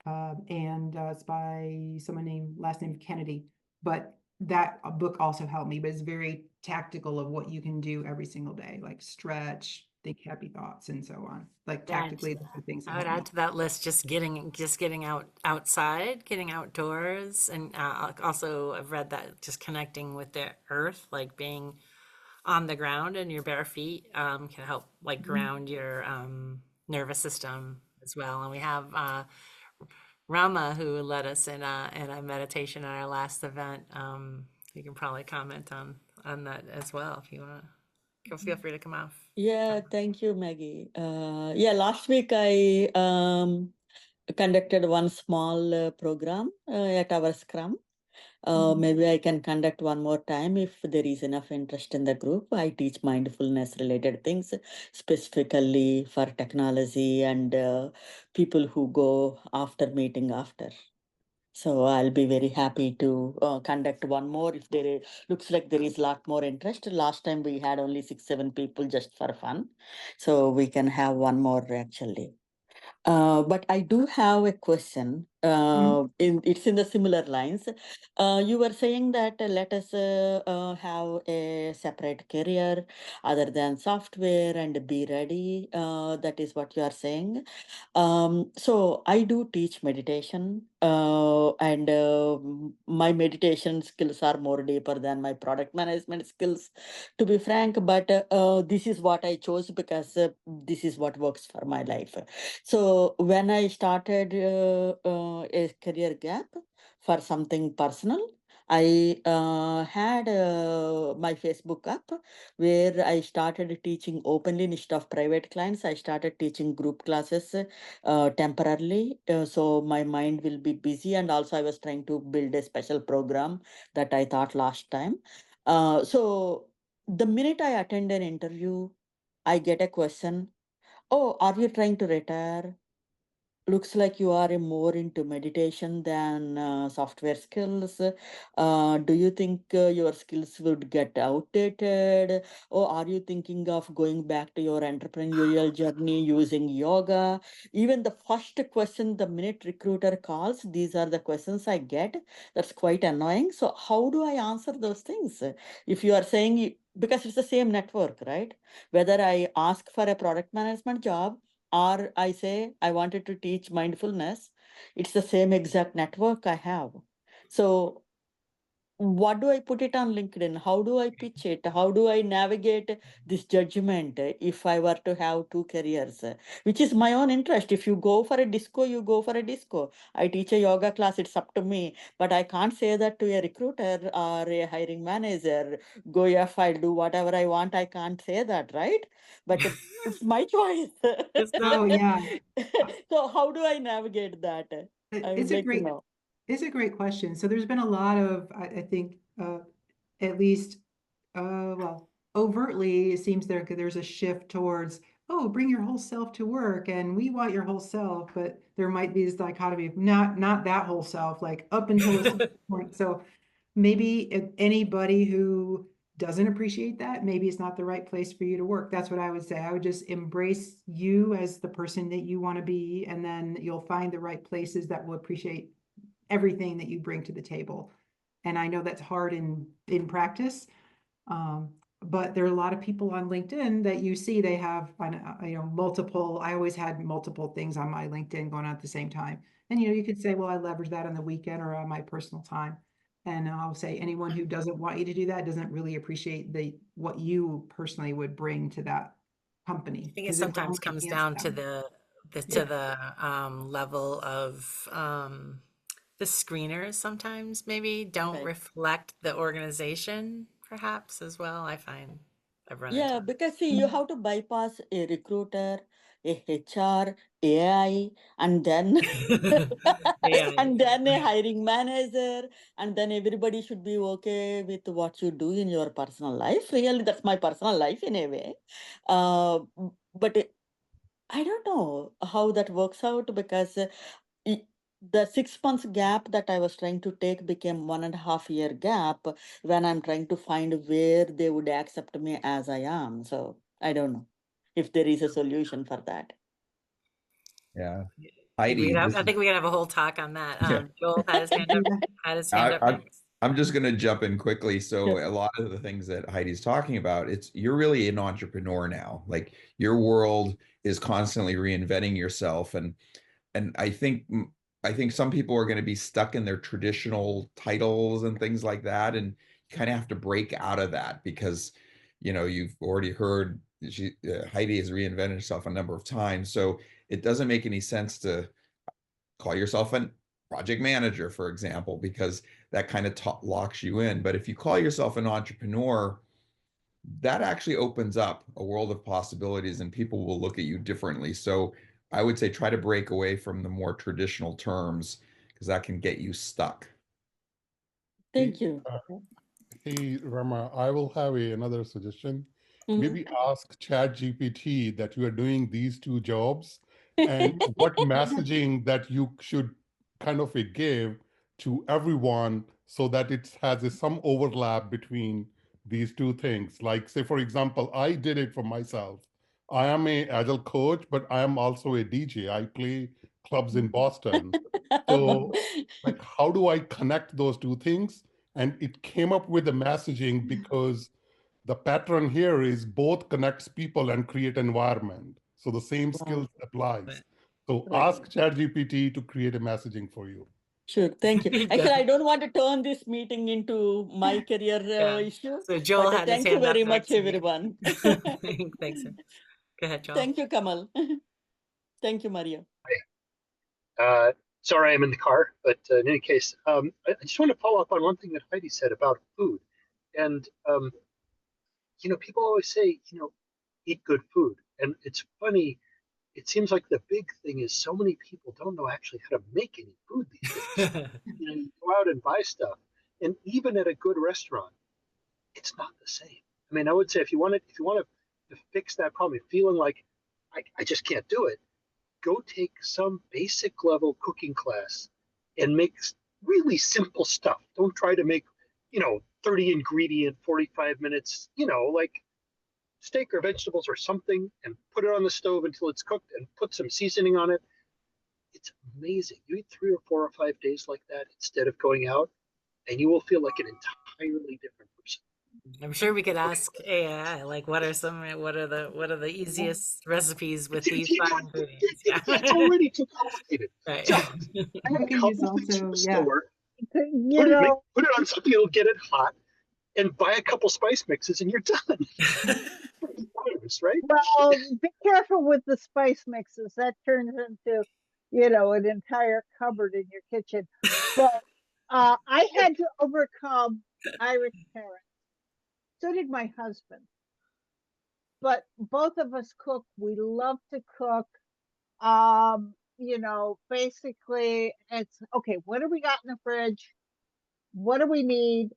S1: and it's by someone named last name Kennedy. But that book also helped me, but it's very tactical of what you can do every single day, like stretch, think happy thoughts, and so on. Like
S2: Add
S1: tactically, the things that
S2: I would
S1: help
S2: add
S1: me.
S2: to that list just getting outside, getting outdoors, and also I've read that just connecting with the earth, like being on the ground and your bare feet, can help like
S1: Mhm.
S2: ground your nervous system as well. And we have Rama who led us in a meditation at our last event. You can probably comment on that as well if you want. Feel free to come off.
S4: Yeah, thank you, Maggie. Yeah, last week I conducted one small program at our Scrum. Maybe I can conduct one more time if there is enough interest in the group. I teach mindfulness related things specifically for technology and people who go after meeting after. So I'll be very happy to conduct one more if looks like there is a lot more interest. Last time we had only 6, 7 people just for fun. So we can have one more actually. But I do have a question. It's in the similar lines. You were saying that let us have a separate career other than software and be ready. That is what you are saying. So I do teach meditation, and my meditation skills are more deeper than my product management skills, to be frank. But this is what I chose because this is what works for my life. So when I started a career gap for something personal, I had my Facebook app where I started teaching openly instead of private clients. I started teaching group classes temporarily, so my mind will be busy. And also, I was trying to build a special program that I thought last time. So the minute I attend an interview, I get a question. Oh, are you trying to retire? Looks like you are more into meditation than software skills. Do you think your skills would get outdated? Or are you thinking of going back to your entrepreneurial journey using yoga? Even the first question, the minute recruiter calls, these are the questions I get. That's quite annoying. So, how do I answer those things? If you are saying, because it's the same network, right? Whether I ask for a product management job, or I say I wanted to teach mindfulness, it's the same exact network I have. So what do I put it on LinkedIn? How do I pitch it? How do I navigate this judgment if I were to have two careers, which is my own interest? If you go for a disco, you go for a disco. I teach a yoga class, it's up to me. But I can't say that to a recruiter or a hiring manager, go if I'll do whatever I want. I can't say that, right? But it's my choice.
S2: It's
S1: Oh,
S2: not.
S1: yeah.
S4: So how do I navigate that? I would
S1: It's a
S4: like to
S1: great,
S4: know.
S1: it's a great question. So there's been a lot of, I think, at least, well, overtly, it seems there's a shift towards, oh, bring your whole self to work, and we want your whole self, but there might be this dichotomy of not that whole self, like up until a certain point. So maybe if anybody who doesn't appreciate that, maybe it's not the right place for you to work. That's what I would say. I would just embrace you as the person that you want to be, and then you'll find the right places that will appreciate everything that you bring to the table. And I know that's hard in practice. Um, but there are a lot of people on LinkedIn that you see they have, multiple. I always had multiple things on my LinkedIn going on at the same time. And you could say, well, I leverage that on the weekend or on my personal time. And I'll say anyone who doesn't want you to do that doesn't really appreciate what you personally would bring to that company
S2: I think it
S1: because it would
S2: sometimes
S1: only
S2: comes
S1: enhance
S2: down to
S1: them.
S2: to the level of the screeners sometimes maybe don't
S4: Right.
S2: reflect the organization perhaps as well. I find I've run into
S4: Yeah, because see, you have to bypass a recruiter, a HR, AI, and then
S2: that. Yeah,
S4: and then a hiring manager, and then everybody should be okay with what you do in your personal life. Really, that's my personal life in a way. But I don't know how that works out because i- the 6 months gap that I was trying to take became 1.5 year gap when I'm trying to find where they would accept me as I am. So I don't know if there is a solution for that.
S3: Yeah.
S2: we
S3: Heidi,
S2: could have,
S3: this
S2: I
S3: is,
S2: think we could have a whole talk on that.
S3: yeah.
S2: Joel had his hand up,
S1: Yeah.
S3: I, I'm
S2: next.
S3: I'm just going to jump in quickly. So
S4: Sure.
S3: a lot of the things that Heidi's talking about, it's you're really an entrepreneur now. Like your world is constantly reinventing yourself, and I think some people are going to be stuck in their traditional titles and things like that, and you kind of have to break out of that because you've already heard Heidi has reinvented herself a number of times. So it doesn't make any sense to call yourself a project manager, for example, because that kind of locks you in. But if you call yourself an entrepreneur, that actually opens up a world of possibilities and people will look at you differently. So I would say try to break away from the more traditional terms because that can get you stuck.
S4: Thank you.
S5: Hey, Rama, I will have another suggestion.
S4: Mhm.
S5: Maybe ask ChatGPT that you are doing these two jobs and what messaging that you should kind of give to everyone so that it has some overlap between these two things. Like, say, for example, I did it for myself. I am a agile coach, but I am also a DJ. I play clubs in Boston. So, like, how do I connect those two things? And it came up with the messaging because the pattern here is both connects people and create environment. So the same
S4: Wow.
S5: skills applies.
S2: Right.
S5: So
S4: Right.
S5: ask ChatGPT to create a messaging for you.
S4: Sure, thank you.
S2: There you
S4: Actually,
S2: go.
S4: I don't want to turn this meeting into my career
S2: Yeah.
S4: issue,
S2: So Joel
S4: but
S2: had his
S4: thank you
S2: hand up
S4: very much,
S2: next. and
S4: everyone.
S2: Thanks. Sir. Go ahead, Joel.
S4: Thank you, Kamal. Thank you, Maria.
S6: Sorry, I'm in the car, but in any case, I just want to follow up on one thing that Heidi said about food. And, people always say, eat good food. And it's funny, it seems like the big thing is so many people don't know actually how to make any food these days. You go out and buy stuff. And even at a good restaurant, it's not the same. I mean, I would say if you want to fix that problem, feeling like I just can't do it, go take some basic level cooking class and make really simple stuff. Don't try to make, 30 ingredient, 45 minutes, like steak or vegetables or something, and put it on the stove until it's cooked and put some seasoning on it. It's amazing. You eat 3 or 4 or 5 days like that instead of going out, and you will feel like an entirely different person.
S2: I'm sure we could ask AI, like, what are the easiest recipes with these 5 ingredients? Yeah.
S6: It's already too complicated.
S2: Right.
S6: So I have a
S1: can use
S6: couple things
S1: also,
S6: from the
S1: yeah.
S6: store.
S7: You know,
S6: Put it on something that'll get it hot, and buy a couple spice mixes, and you're done. Right?
S7: well, be careful with the spice mixes. That turns into, an entire cupboard in your kitchen. But I had to overcome Irish parents. So did my husband. But both of us cook. We love to cook. Basically it's okay, what do we got in the fridge? What do we need?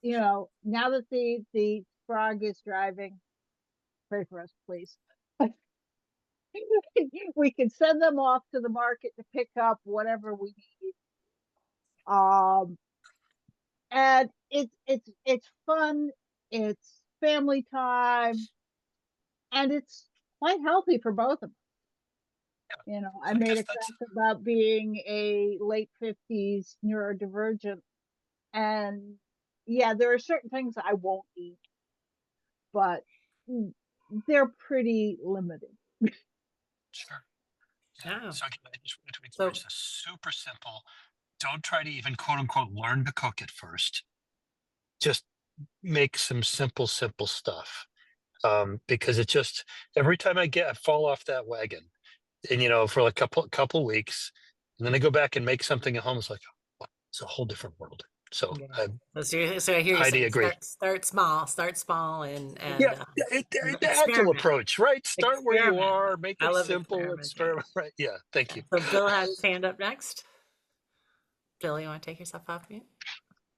S7: Now that the frog is driving, pray for us, please. We can send them off to the market to pick up whatever we need. And it's fun, it's family time, and it's quite healthy for both of us. I made a class about being a late 50s neurodivergent, and yeah, there are certain things I won't eat, but they're pretty limited.
S8: Sure.
S2: Yeah.
S8: So again, I just wanted to
S2: So-
S8: encourage this super simple. Don't try to even quote unquote learn to cook at first. Just make some simple stuff. Because it just every time I fall off that wagon, and for like a couple weeks, and then I go back and make something at home. It's like, oh, it's a whole different world. So
S2: Yeah. So I hear you
S8: Heidi
S2: saying
S8: agree.
S2: start small, and
S8: the agile
S2: experiment.
S8: approach, right? Start where you
S2: Experiment.
S8: are, make
S2: I
S8: it
S2: love
S8: simple,
S2: experimenting.
S8: experiment. Right? Yeah. Thank you.
S2: So Bill has his hand up next. Bill, you want to take yourself off mute?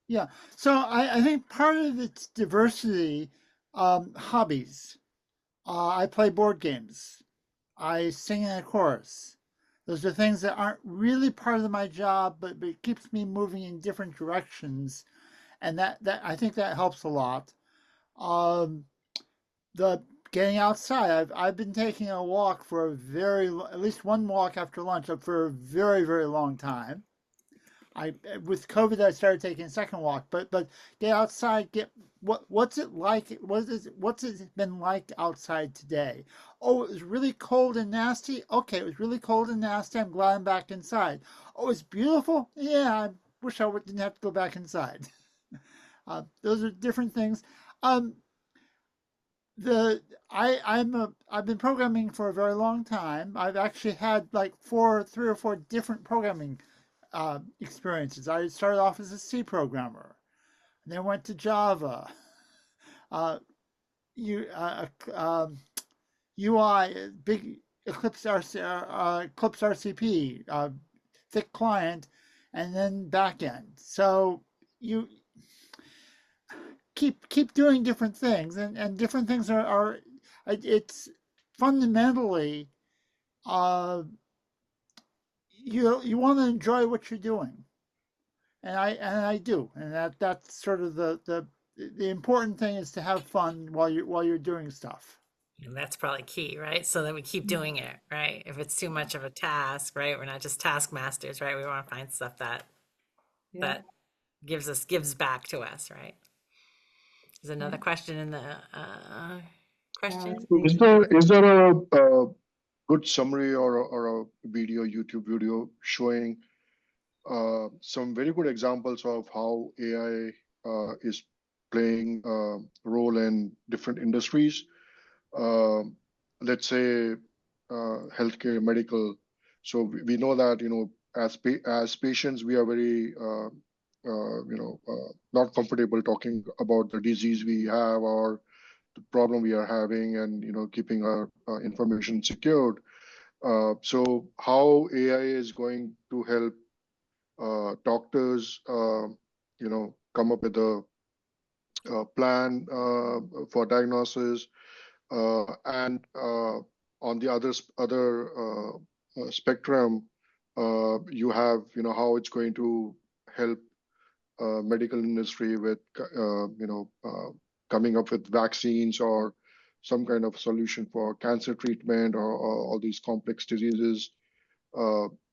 S9: Yeah. So I think part of it's diversity, hobbies. I play board games. I sing in a chorus. Those are things that aren't really part of my job, but it keeps me moving in different directions. And that I think that helps a lot. The getting outside, I've been taking a walk for at least one walk after lunch for a very, very long time. With COVID, I started taking a second walk, but get outside, what's it like? What's it been like outside today? Oh, it was really cold and nasty. Okay, it was really cold and nasty. I'm glad I'm back inside. Oh, it's beautiful. Yeah, I wish I didn't have to go back inside. Those are different things. I've been programming for a very long time. I've actually had like 3 or 4 different programming experiences. I started off as a C programmer, and then went to Java, UI, big Eclipse RCP, thick client, and then backend. So you keep doing different things, and different things are it's fundamentally you want to enjoy what you're doing, and I do, and that's sort of the important thing is to have fun while you're doing stuff.
S2: And that's probably key, right? So that we keep doing it, right? If it's too much of a task, right? We're not just taskmasters, right? We want to find stuff that
S1: Yeah.
S2: gives back to us, right? There's another question in the question.
S1: let's see.
S10: Is there a good summary or a video, YouTube video showing some very good examples of how AI is playing a role in different industries? Let's say healthcare, medical. So we know that, as patients, we are very not comfortable talking about the disease we have or the problem we are having, and keeping our information secured. So how AI is going to help doctors come up with a plan for diagnosis, and on the other spectrum, you have how it's going to help medical industry with coming up with vaccines or some kind of solution for cancer treatment, or all these complex diseases.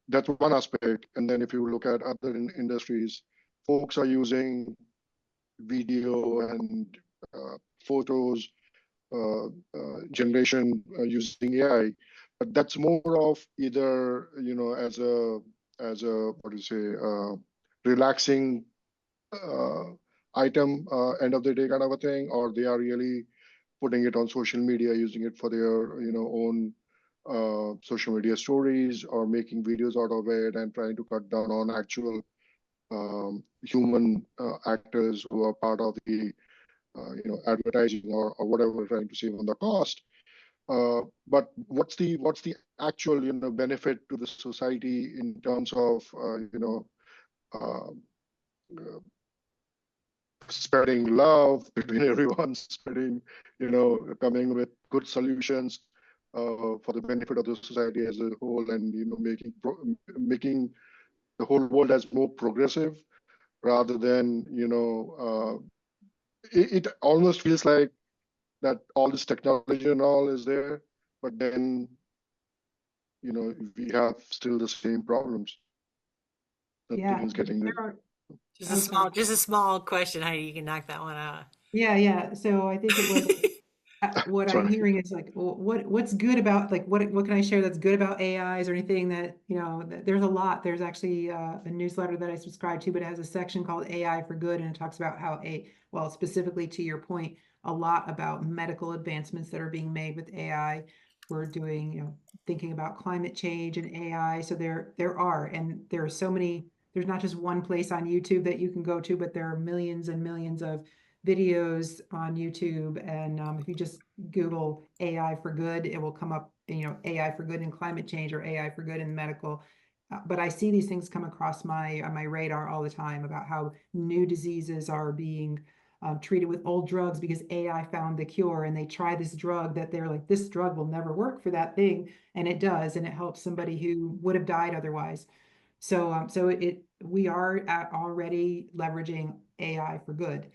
S10: That's one aspect. And then if you look at other industries, folks are using video and photos generation using AI, but that's more of either as a what do you say, relaxing item, end of the day kind of a thing, or they are really putting it on social media, using it for their own social media stories, or making videos out of it and trying to cut down on actual human actors who are part of the advertising or whatever, trying to save on the cost. But what's the actual benefit to the society in terms of uh, spreading love between everyone, spreading coming with good solutions for the benefit of the society as a whole, and making the whole world as more progressive, rather than it almost feels like that all this technology and all is there, but then we have still the same problems. Nothing's getting
S1: there
S10: rid.
S1: are.
S2: Just a small question. How you can knock that one out?
S1: Yeah. So I think it was what I'm
S10: Sorry.
S1: hearing is like, what's good about, like, what can I share that's good about AIs, or anything that, there's a lot. There's actually a newsletter that I subscribe to, but it has a section called AI for Good, and it talks about how well, specifically to your point, a lot about medical advancements that are being made with AI. We're doing, thinking about climate change and AI. So there are, and there are so many, there's not just one place on YouTube that you can go to, but there are millions and millions of videos on YouTube. And if you just Google AI for good, it will come up, AI for good in climate change, or AI for good in medical. But I see these things come across my radar all the time, about how new diseases are being treated with old drugs because AI found the cure, and they try this drug that they're like, this drug will never work for that thing, and it does, and it helps somebody who would have died otherwise. So we are already leveraging AI for good.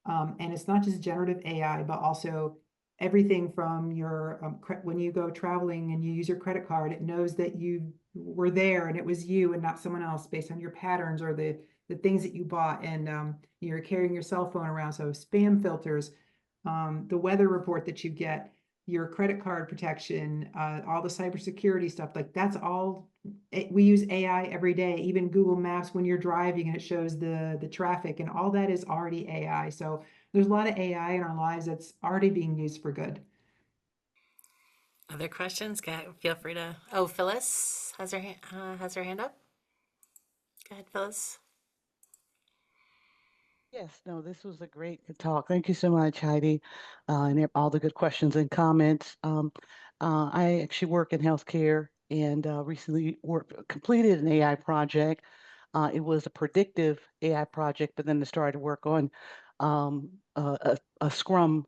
S1: And it's not just generative AI, but also everything from your when you go traveling and you use your credit card, it knows that you were there and it was you and not someone else, based on your patterns or the things that you bought. And you're carrying your cell phone around, so spam filters, the weather report that you get, your credit card protection, all the cybersecurity stuff, like that's all. We use AI every day, even Google Maps when you're driving and it shows the traffic, and all that is already AI. So there's a lot of AI in our lives that's already being used for good.
S2: Other questions? Feel free to. Oh, Phyllis has her hand up. Go ahead, Phyllis.
S11: Yes, no, this was a great talk. Thank you so much, Heidi, and all the good questions and comments. I actually work in healthcare, and recently completed an AI project It was a predictive AI project, but then I started to work on a Scrum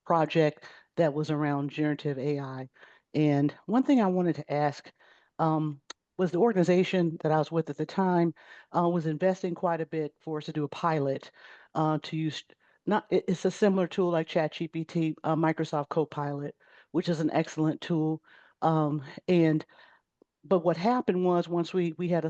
S11: project that was around generative AI. And one thing I wanted to ask was the organization that I was with at the time was investing quite a bit for us to do a pilot to use. Not, it's a similar tool like ChatGPT, Microsoft Copilot, which is an excellent tool. And but what happened was once we had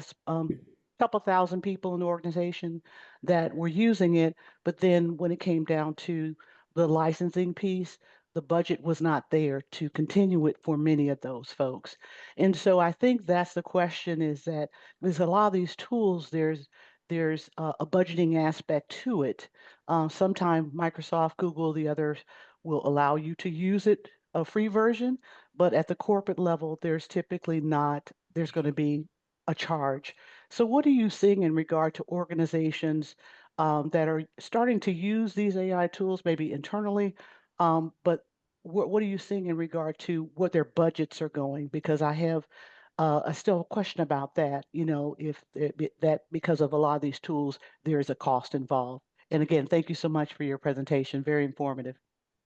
S11: couple thousand people in the organization that were using it, but then when it came down to the licensing piece, the budget was not there to continue it for many of those folks. And so I think that's the question, is that there's a lot of these tools, there's a budgeting aspect to it. Sometimes Microsoft, Google, the others will allow you to use it, a free version, but at the corporate level, there's typically not, there's going to be a charge. So what are you seeing in regard to organizations that are starting to use these AI tools, maybe internally, but what are you seeing in regard to what their budgets are going? Because I have still a question about that, if that because of a lot of these tools, there is a cost involved. And again, thank you so much for your presentation. Very informative.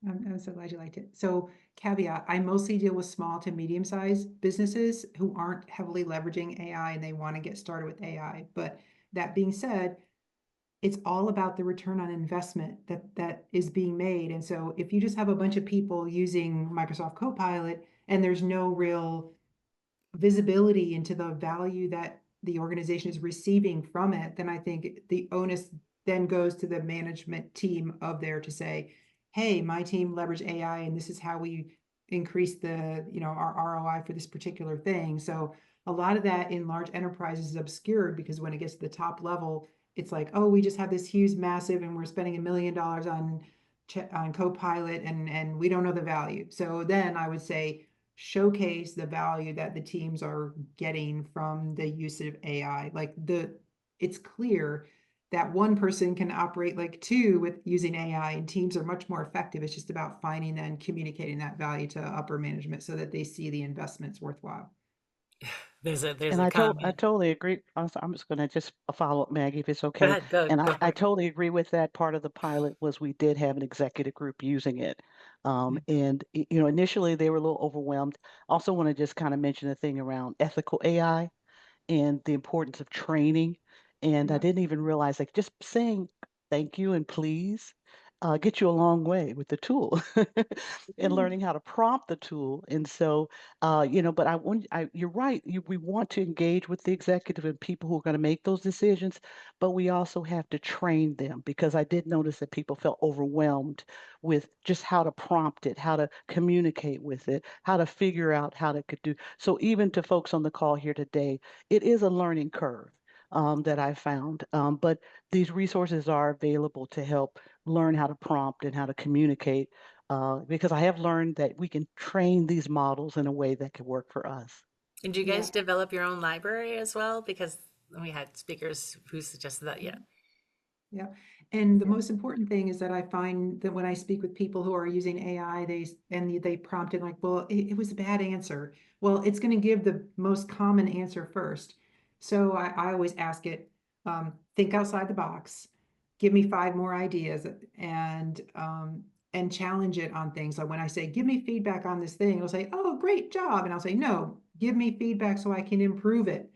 S1: I'm so glad you liked it. So caveat, I mostly deal with small to medium-sized businesses who aren't heavily leveraging AI and they want to get started with AI. But that being said, it's all about the return on investment that is being made. And so if you just have a bunch of people using Microsoft Copilot and there's no real visibility into the value that the organization is receiving from it, then I think the onus then goes to the management team of there to say, hey, my team leveraged AI and this is how we increase the, our ROI for this particular thing. So a lot of that in large enterprises is obscured because when it gets to the top level, it's like, oh, we just have this huge massive and we're spending $1 million on Copilot and we don't know the value. So then I would say showcase the value that the teams are getting from the use of AI. It's clear that one person can operate like two with using AI and teams are much more effective. It's just about finding and communicating that value to upper management so that they see the investments worthwhile.
S2: There's
S11: And
S2: a
S11: I
S2: comment.
S11: totally agree. I'm just going to just follow up, Maggie, if it's
S2: Go
S11: okay.
S2: ahead, go
S11: And
S2: go for
S11: I
S2: it.
S11: totally agree with that. Part of the pilot was we did have an executive group using it. And, initially they were a little overwhelmed. Also want to just kind of mention the thing around ethical AI and the importance of training. And I
S1: Yeah.
S11: didn't even realize, like, just saying thank you and please get you a long way with the tool and learning how to prompt the tool. And so, but you're right. We want to engage with the executive and people who are going to make those decisions, but we also have to train them, because I did notice that people felt overwhelmed with just how to prompt it, how to communicate with it, how to figure out how to could do. So even to folks on the call here today, it is a learning curve that I found. But these resources are available to help learn how to prompt and how to communicate, because I have learned that we can train these models in a way that can work for us.
S2: And do you
S1: Yeah.
S2: guys develop your own library as well? Because we had speakers who suggested that. Yeah.
S1: Yeah. And the most important thing is that I find that when I speak with people who are using AI, they prompted like, well, it was a bad answer. Well, it's going to give the most common answer first. So I always ask it, think outside the box, give me 5 more ideas and challenge it on things. Like when I say, give me feedback on this thing, it'll say, oh, great job. And I'll say, no, give me feedback so I can improve it.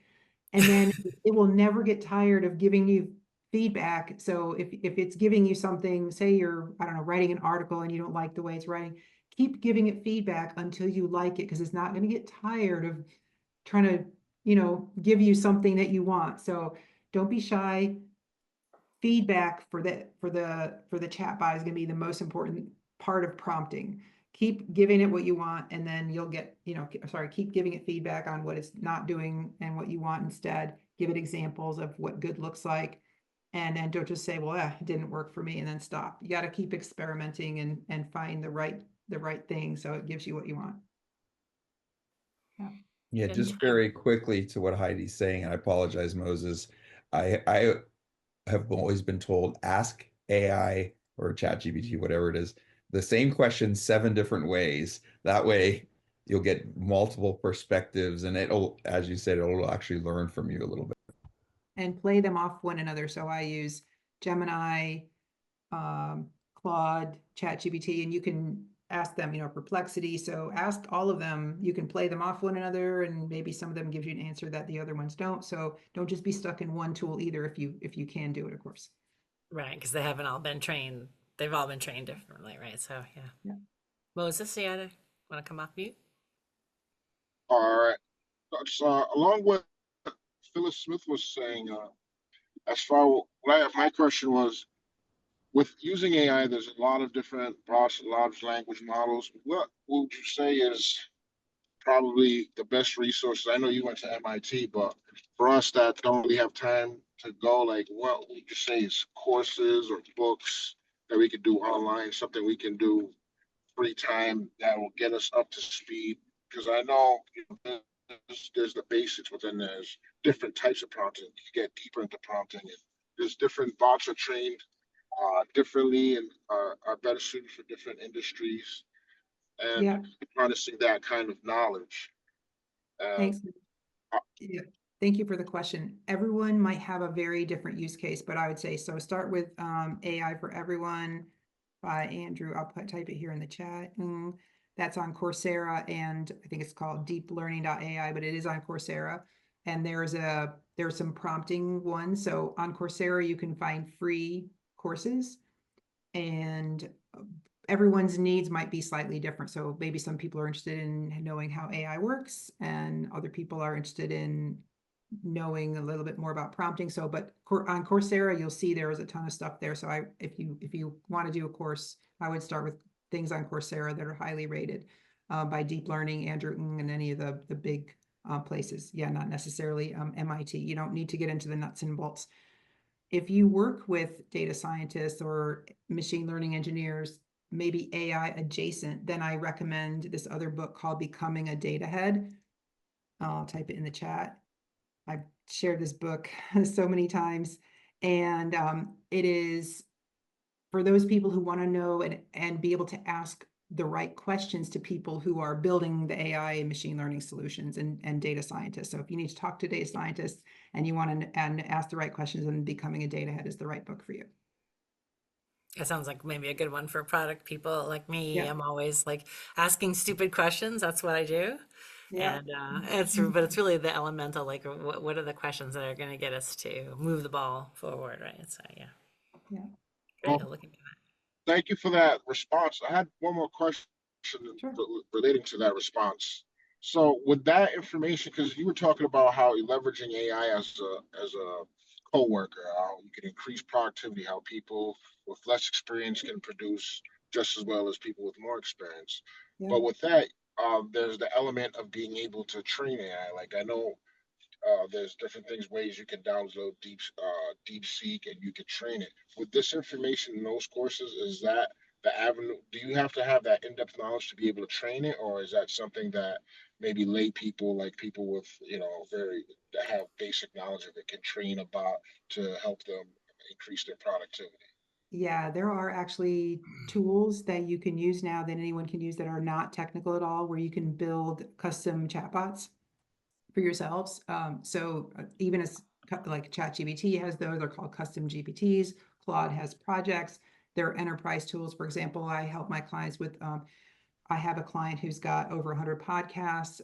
S1: And then it will never get tired of giving you feedback. So if it's giving you something, say you're, I don't know, writing an article and you don't like the way it's writing, keep giving it feedback until you like it, because it's not going to get tired of trying to, give you something that you want. So don't be shy. Feedback for the chat bot is going to be the most important part of prompting. Keep giving it what you want, and then you'll get, keep giving it feedback on what it's not doing and what you want instead. Give it examples of what good looks like. And then don't just say, well, it didn't work for me, and then stop. You got to keep experimenting and find the right thing so it gives you what you want. Yeah.
S3: Yeah,
S2: And
S3: just very quickly to what Heidi's saying, and I apologize, Moses. I have always been told, ask AI or ChatGPT, whatever it is, the same question 7 different ways. That way you'll get multiple perspectives and it'll, as you said, it'll actually learn from you a little bit.
S1: and play them off one another. So I use Gemini, Claude, ChatGPT, and you can ask them, perplexity. So ask all of them. You can play them off one another, and maybe some of them gives you an answer that the other ones don't. So don't just be stuck in one tool either. If you can do it, of course.
S2: Right, because they haven't all been trained. They've all been trained differently, right? So yeah.
S1: Yeah.
S2: Moses, you want to come off mute?
S12: All right. Along with Phyllis Smith was saying, as far what my question was, with using AI, there's a lot of different large language models. What would you say is probably the best resources? I know you went to MIT, but for us that don't really have time to go, like what would you say is courses or books that we could do online, something we can do free time that will get us up to speed? Because I know there's the basics, but then there's different types of prompting. You get deeper into prompting, and there's different bots are trained differently and are better suited for different industries and
S1: Yeah.
S12: harnessing that kind of knowledge.
S1: Thanks. Yeah. Thank you for the question. Everyone might have a very different use case, but I would say, so start with AI for Everyone by Andrew. I'll type it here in the chat. That's on Coursera, and I think it's called deeplearning.ai, but it is on Coursera. And there's some prompting ones. So on Coursera, you can find free courses, and everyone's needs might be slightly different. So maybe some people are interested in knowing how AI works, and other people are interested in knowing a little bit more about prompting. So, but on Coursera, you'll see there is a ton of stuff there. So if you want to do a course, I would start with things on Coursera that are highly rated by Deep Learning, Andrew Ng, and any of the big places. Yeah, not necessarily MIT. You don't need to get into the nuts and bolts. If you work with data scientists or machine learning engineers, maybe AI adjacent, then I recommend this other book called Becoming a Data Head. I'll type it in the chat. I've shared this book so many times, and it is for those people who want to know and be able to ask the right questions to people who are building the AI and machine learning solutions and data scientists. So if you need to talk to data scientists and you want to and ask the right questions, then Becoming a Data Head is the right book for you.
S2: It sounds like maybe a good one for product people like me.
S1: Yeah.
S2: I'm always like asking stupid questions. That's what I do.
S1: Yeah.
S2: And it's really the elemental, like what are the questions that are going to get us to move the ball forward, right? So yeah.
S1: Yeah.
S2: Great.
S12: Well,
S2: I'll look into that.
S12: thank you for that response. I had one more question
S1: Sure.
S12: relating to that response. So with that information, because you were talking about how you're leveraging AI as a co-worker, how you can increase productivity, how people with less experience can produce just as well as people with more experience.
S1: Yeah.
S12: But with that, there's the element of being able to train AI. Like I know there's different things, ways you can download DeepSeek, and you can train it. With this information in those courses, is that the avenue? Do you have to have that in-depth knowledge to be able to train it, or is that something that maybe lay people, like people with very that have basic knowledge of it, can train about to help them increase their productivity?
S1: Yeah, there are actually tools that you can use now that anyone can use that are not technical at all, where you can build custom chatbots for yourselves. So even as like ChatGPT has those, they're called custom GPTs. Claude has projects. They're enterprise tools. For example, I help my clients with, I have a client who's got over 100 podcasts,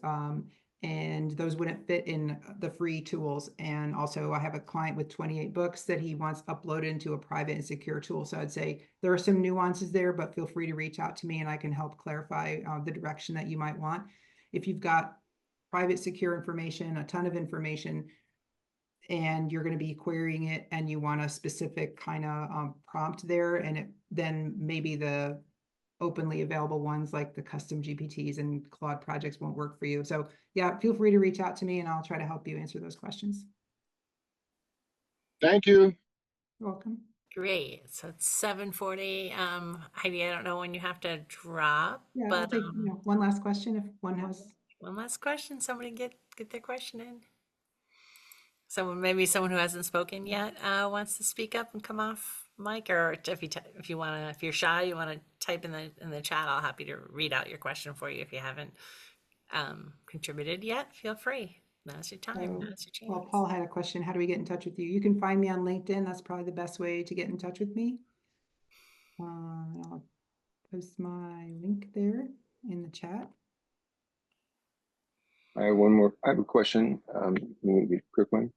S1: and those wouldn't fit in the free tools. And also I have a client with 28 books that he wants uploaded into a private and secure tool. So I'd say there are some nuances there, but feel free to reach out to me and I can help clarify the direction that you might want. If you've got private secure information, a ton of information, and you're going to be querying it and you want a specific kind of prompt there, and then maybe the openly available ones like the custom GPTs and Claude projects won't work for you. So yeah, feel free to reach out to me and I'll try to help you answer those questions.
S12: Thank you.
S1: You're welcome.
S2: Great. So it's 7:40. Heidi, I don't know when you have to drop,
S1: Yeah, I'll
S2: but
S1: take one last question if one has.
S2: one last question. Somebody get their question in. Maybe someone who hasn't spoken yet wants to speak up and come off mic, or if you want to, if you're shy, you want to type in the chat. I'll happy to read out your question for you if you haven't contributed yet. Feel free. Now's your time.
S1: So,
S2: Now's your
S1: well,
S2: chance.
S1: Paul had a question. How do we get in touch with you? You can find me on LinkedIn. That's probably the best way to get in touch with me. I'll post my link there in the chat.
S13: I have one more. I have a question. Maybe a quick one.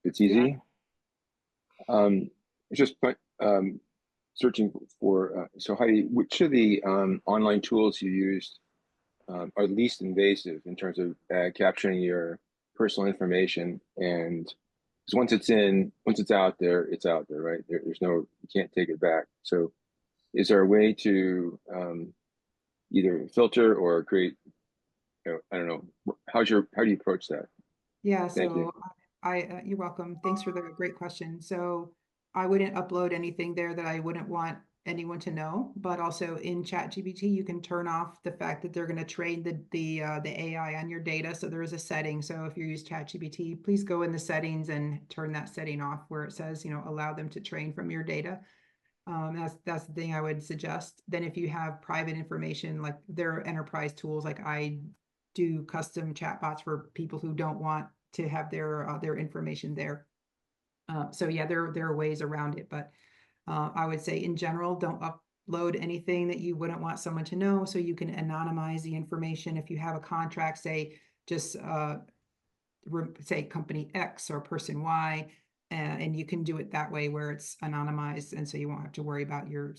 S13: It's easy. It's just searching for. So Heidi, which of the online tools you used are least invasive in terms of capturing your personal information? And 'cause once it's out there, right? There's no, you can't take it back. So, is there a way to either filter or create? I don't know. How do you approach that?
S1: Yeah,
S13: Thank you.
S1: so you're welcome. Thanks for the great question. So I wouldn't upload anything there that I wouldn't want anyone to know, but also in ChatGPT, you can turn off the fact that they're going to train the AI on your data. So there is a setting. So if you use ChatGPT, please go in the settings and turn that setting off where it says, allow them to train from your data. That's the thing I would suggest. Then if you have private information, like there are enterprise tools, like I do custom chatbots for people who don't want to have their information there. So yeah, there are ways around it, but I would say in general, don't upload anything that you wouldn't want someone to know. So you can anonymize the information. If you have a contract, say just say company X or person Y, and you can do it that way where it's anonymized, and so you won't have to worry about your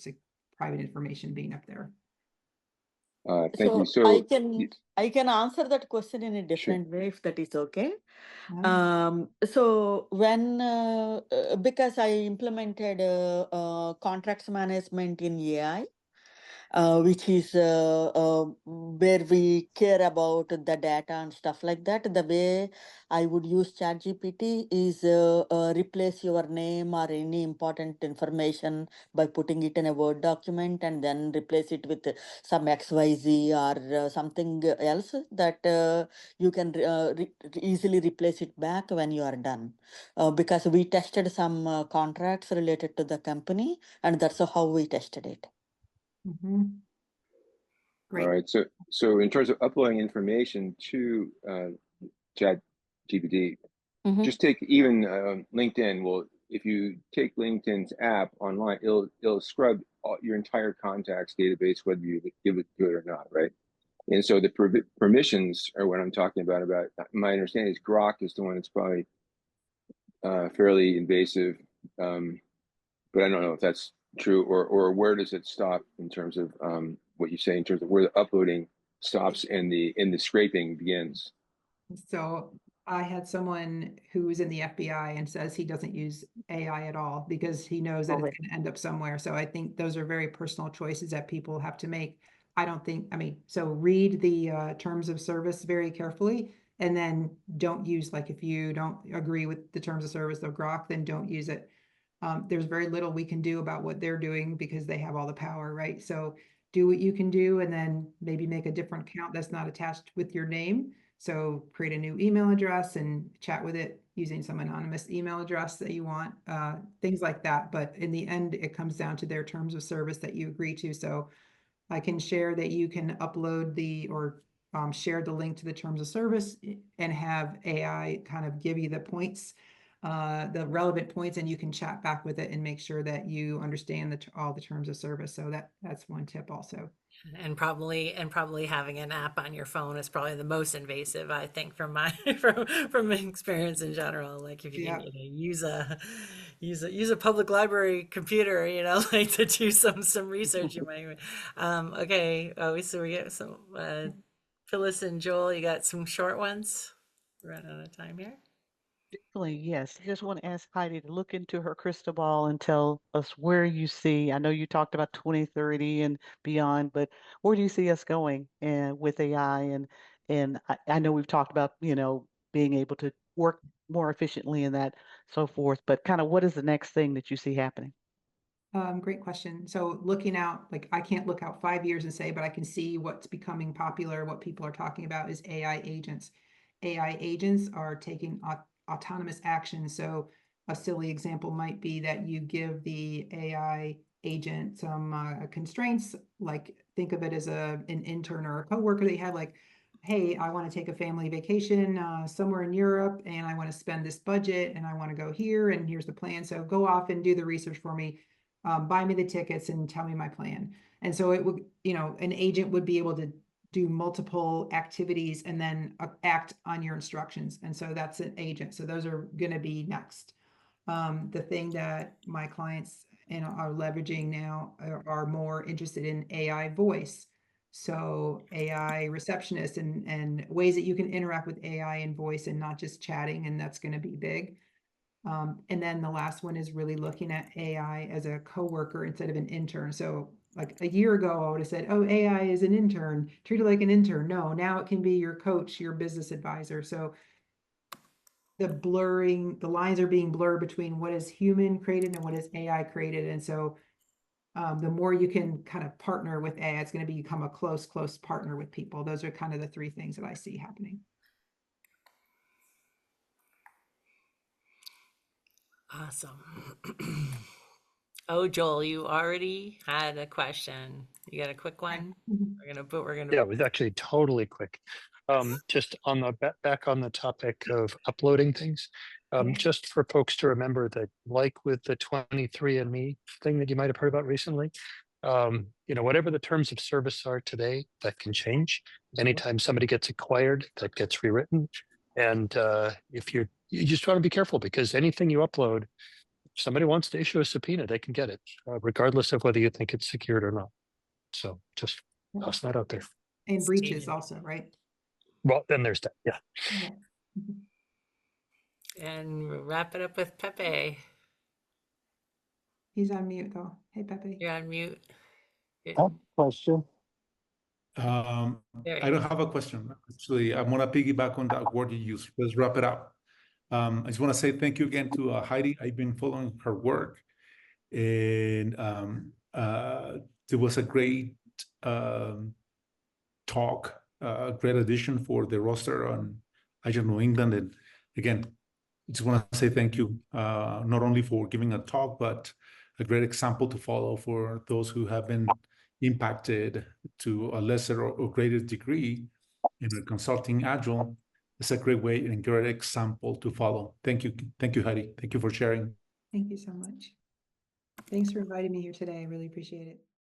S1: private information being up there.
S13: Thank you.
S4: So
S13: So
S4: I can answer that question in a
S13: sure.
S4: different way if that is okay.
S1: Yeah.
S4: So when because I implemented contracts management in AI, which is where we care about the data and stuff like that. The way I would use ChatGPT is replace your name or any important information by putting it in a Word document and then replace it with some XYZ or something else that you can easily replace it back when you are done. Because we tested some contracts related to the company, and that's how we tested it.
S1: Mm-hmm. Great.
S13: All right. So in terms of uploading information to ChatGPT, just take even LinkedIn. Well, if you take LinkedIn's app online, it'll scrub your entire contacts database, whether you give it to it or not, right? And so the permissions are what I'm talking about. My understanding is Grok is the one that's probably fairly invasive, but I don't know if that's true or where does it stop in terms of what you say in terms of where the uploading stops and the scraping begins.
S1: So I had someone who was in the FBI and says he doesn't use AI at all because he knows that it's going to end up somewhere. So I think those are very personal choices that people have to make. So read the terms of service very carefully and then don't use, like if you don't agree with the terms of service of Grok, then don't use it. There's very little we can do about what they're doing because they have all the power, right? So do what you can do and then maybe make a different account that's not attached with your name. So create a new email address and chat with it using some anonymous email address that you want, things like that. But in the end, it comes down to their terms of service that you agree to. So I can share that you can upload or share the link to the terms of service and have AI kind of give you the points, the relevant points, and you can chat back with it and make sure that you understand all the terms of service. So that's one tip also.
S2: And probably having an app on your phone is probably the most invasive, I think, from my from experience in general. Like if you can use a public library computer, like to do some research, you might. Okay. So we get some Phyllis and Joel. You got some short ones. We're running out of time here.
S11: Definitely, yes. I just want to ask Heidi to look into her crystal ball and tell us where you see. I know you talked about 2030 and beyond, but where do you see us going with AI? And I know we've talked about, being able to work more efficiently and that so forth, but kind of what is the next thing that you see happening?
S1: Great question. So looking out, like I can't look out 5 years and say, but I can see what's becoming popular. What people are talking about is AI agents. AI agents are taking autonomous action. So a silly example might be that you give the AI agent some constraints, like think of it as an intern or a coworker that you have, like hey, I want to take a family vacation somewhere in Europe, and I want to spend this budget, and I want to go here, and here's the plan. So go off and do the research for me, buy me the tickets, and tell me my plan. And so it would, an agent would be able to do multiple activities and then act on your instructions. And so that's an agent. So those are going to be next. The thing that my clients are leveraging now are more interested in AI voice. So AI receptionist and ways that you can interact with AI and voice and not just chatting, and that's going to be big. And then the last one is really looking at AI as a coworker instead of an intern. So like a year ago, I would have said, oh, AI is an intern, treat it like an intern. No, now it can be your coach, your business advisor. So the lines are being blurred between what is human created and what is AI created. And so the more you can kind of partner with AI, it's going to become a close partner with people. Those are kind of the three things that I see happening.
S2: Awesome. Oh, Joel, you already had a question. You got a quick one? We're gonna.
S8: Yeah, it was actually totally quick. Just on the back on the topic of uploading things, just for folks to remember that, like with the 23andMe thing that you might have heard about recently, whatever the terms of service are today, that can change. Anytime somebody gets acquired, that gets rewritten. And if you just want to be careful, because anything you upload, if somebody wants to issue a subpoena, they can get it, regardless of whether you think it's secured or not. So just toss that out there.
S1: And breaches also, right?
S8: Well, then there's that. Yeah.
S1: Yeah.
S2: And wrap it up with Pepe.
S1: He's on mute though. Hey, Pepe.
S2: You're on mute.
S14: Question.
S2: There
S14: I don't have a question. Actually, I want to piggyback on that word you used. Let's wrap it up. I just want to say thank you again to Heidi. I've been following her work, and there was a great talk, a great addition for the roster on Agile New England. And again, I just want to say thank you, not only for giving a talk, but a great example to follow for those who have been impacted to a lesser or greater degree in consulting Agile. It's a great way and great example to follow. Thank you. Thank you, Heidi. Thank you for sharing.
S1: Thank you so much. Thanks for inviting me here today. I really appreciate it.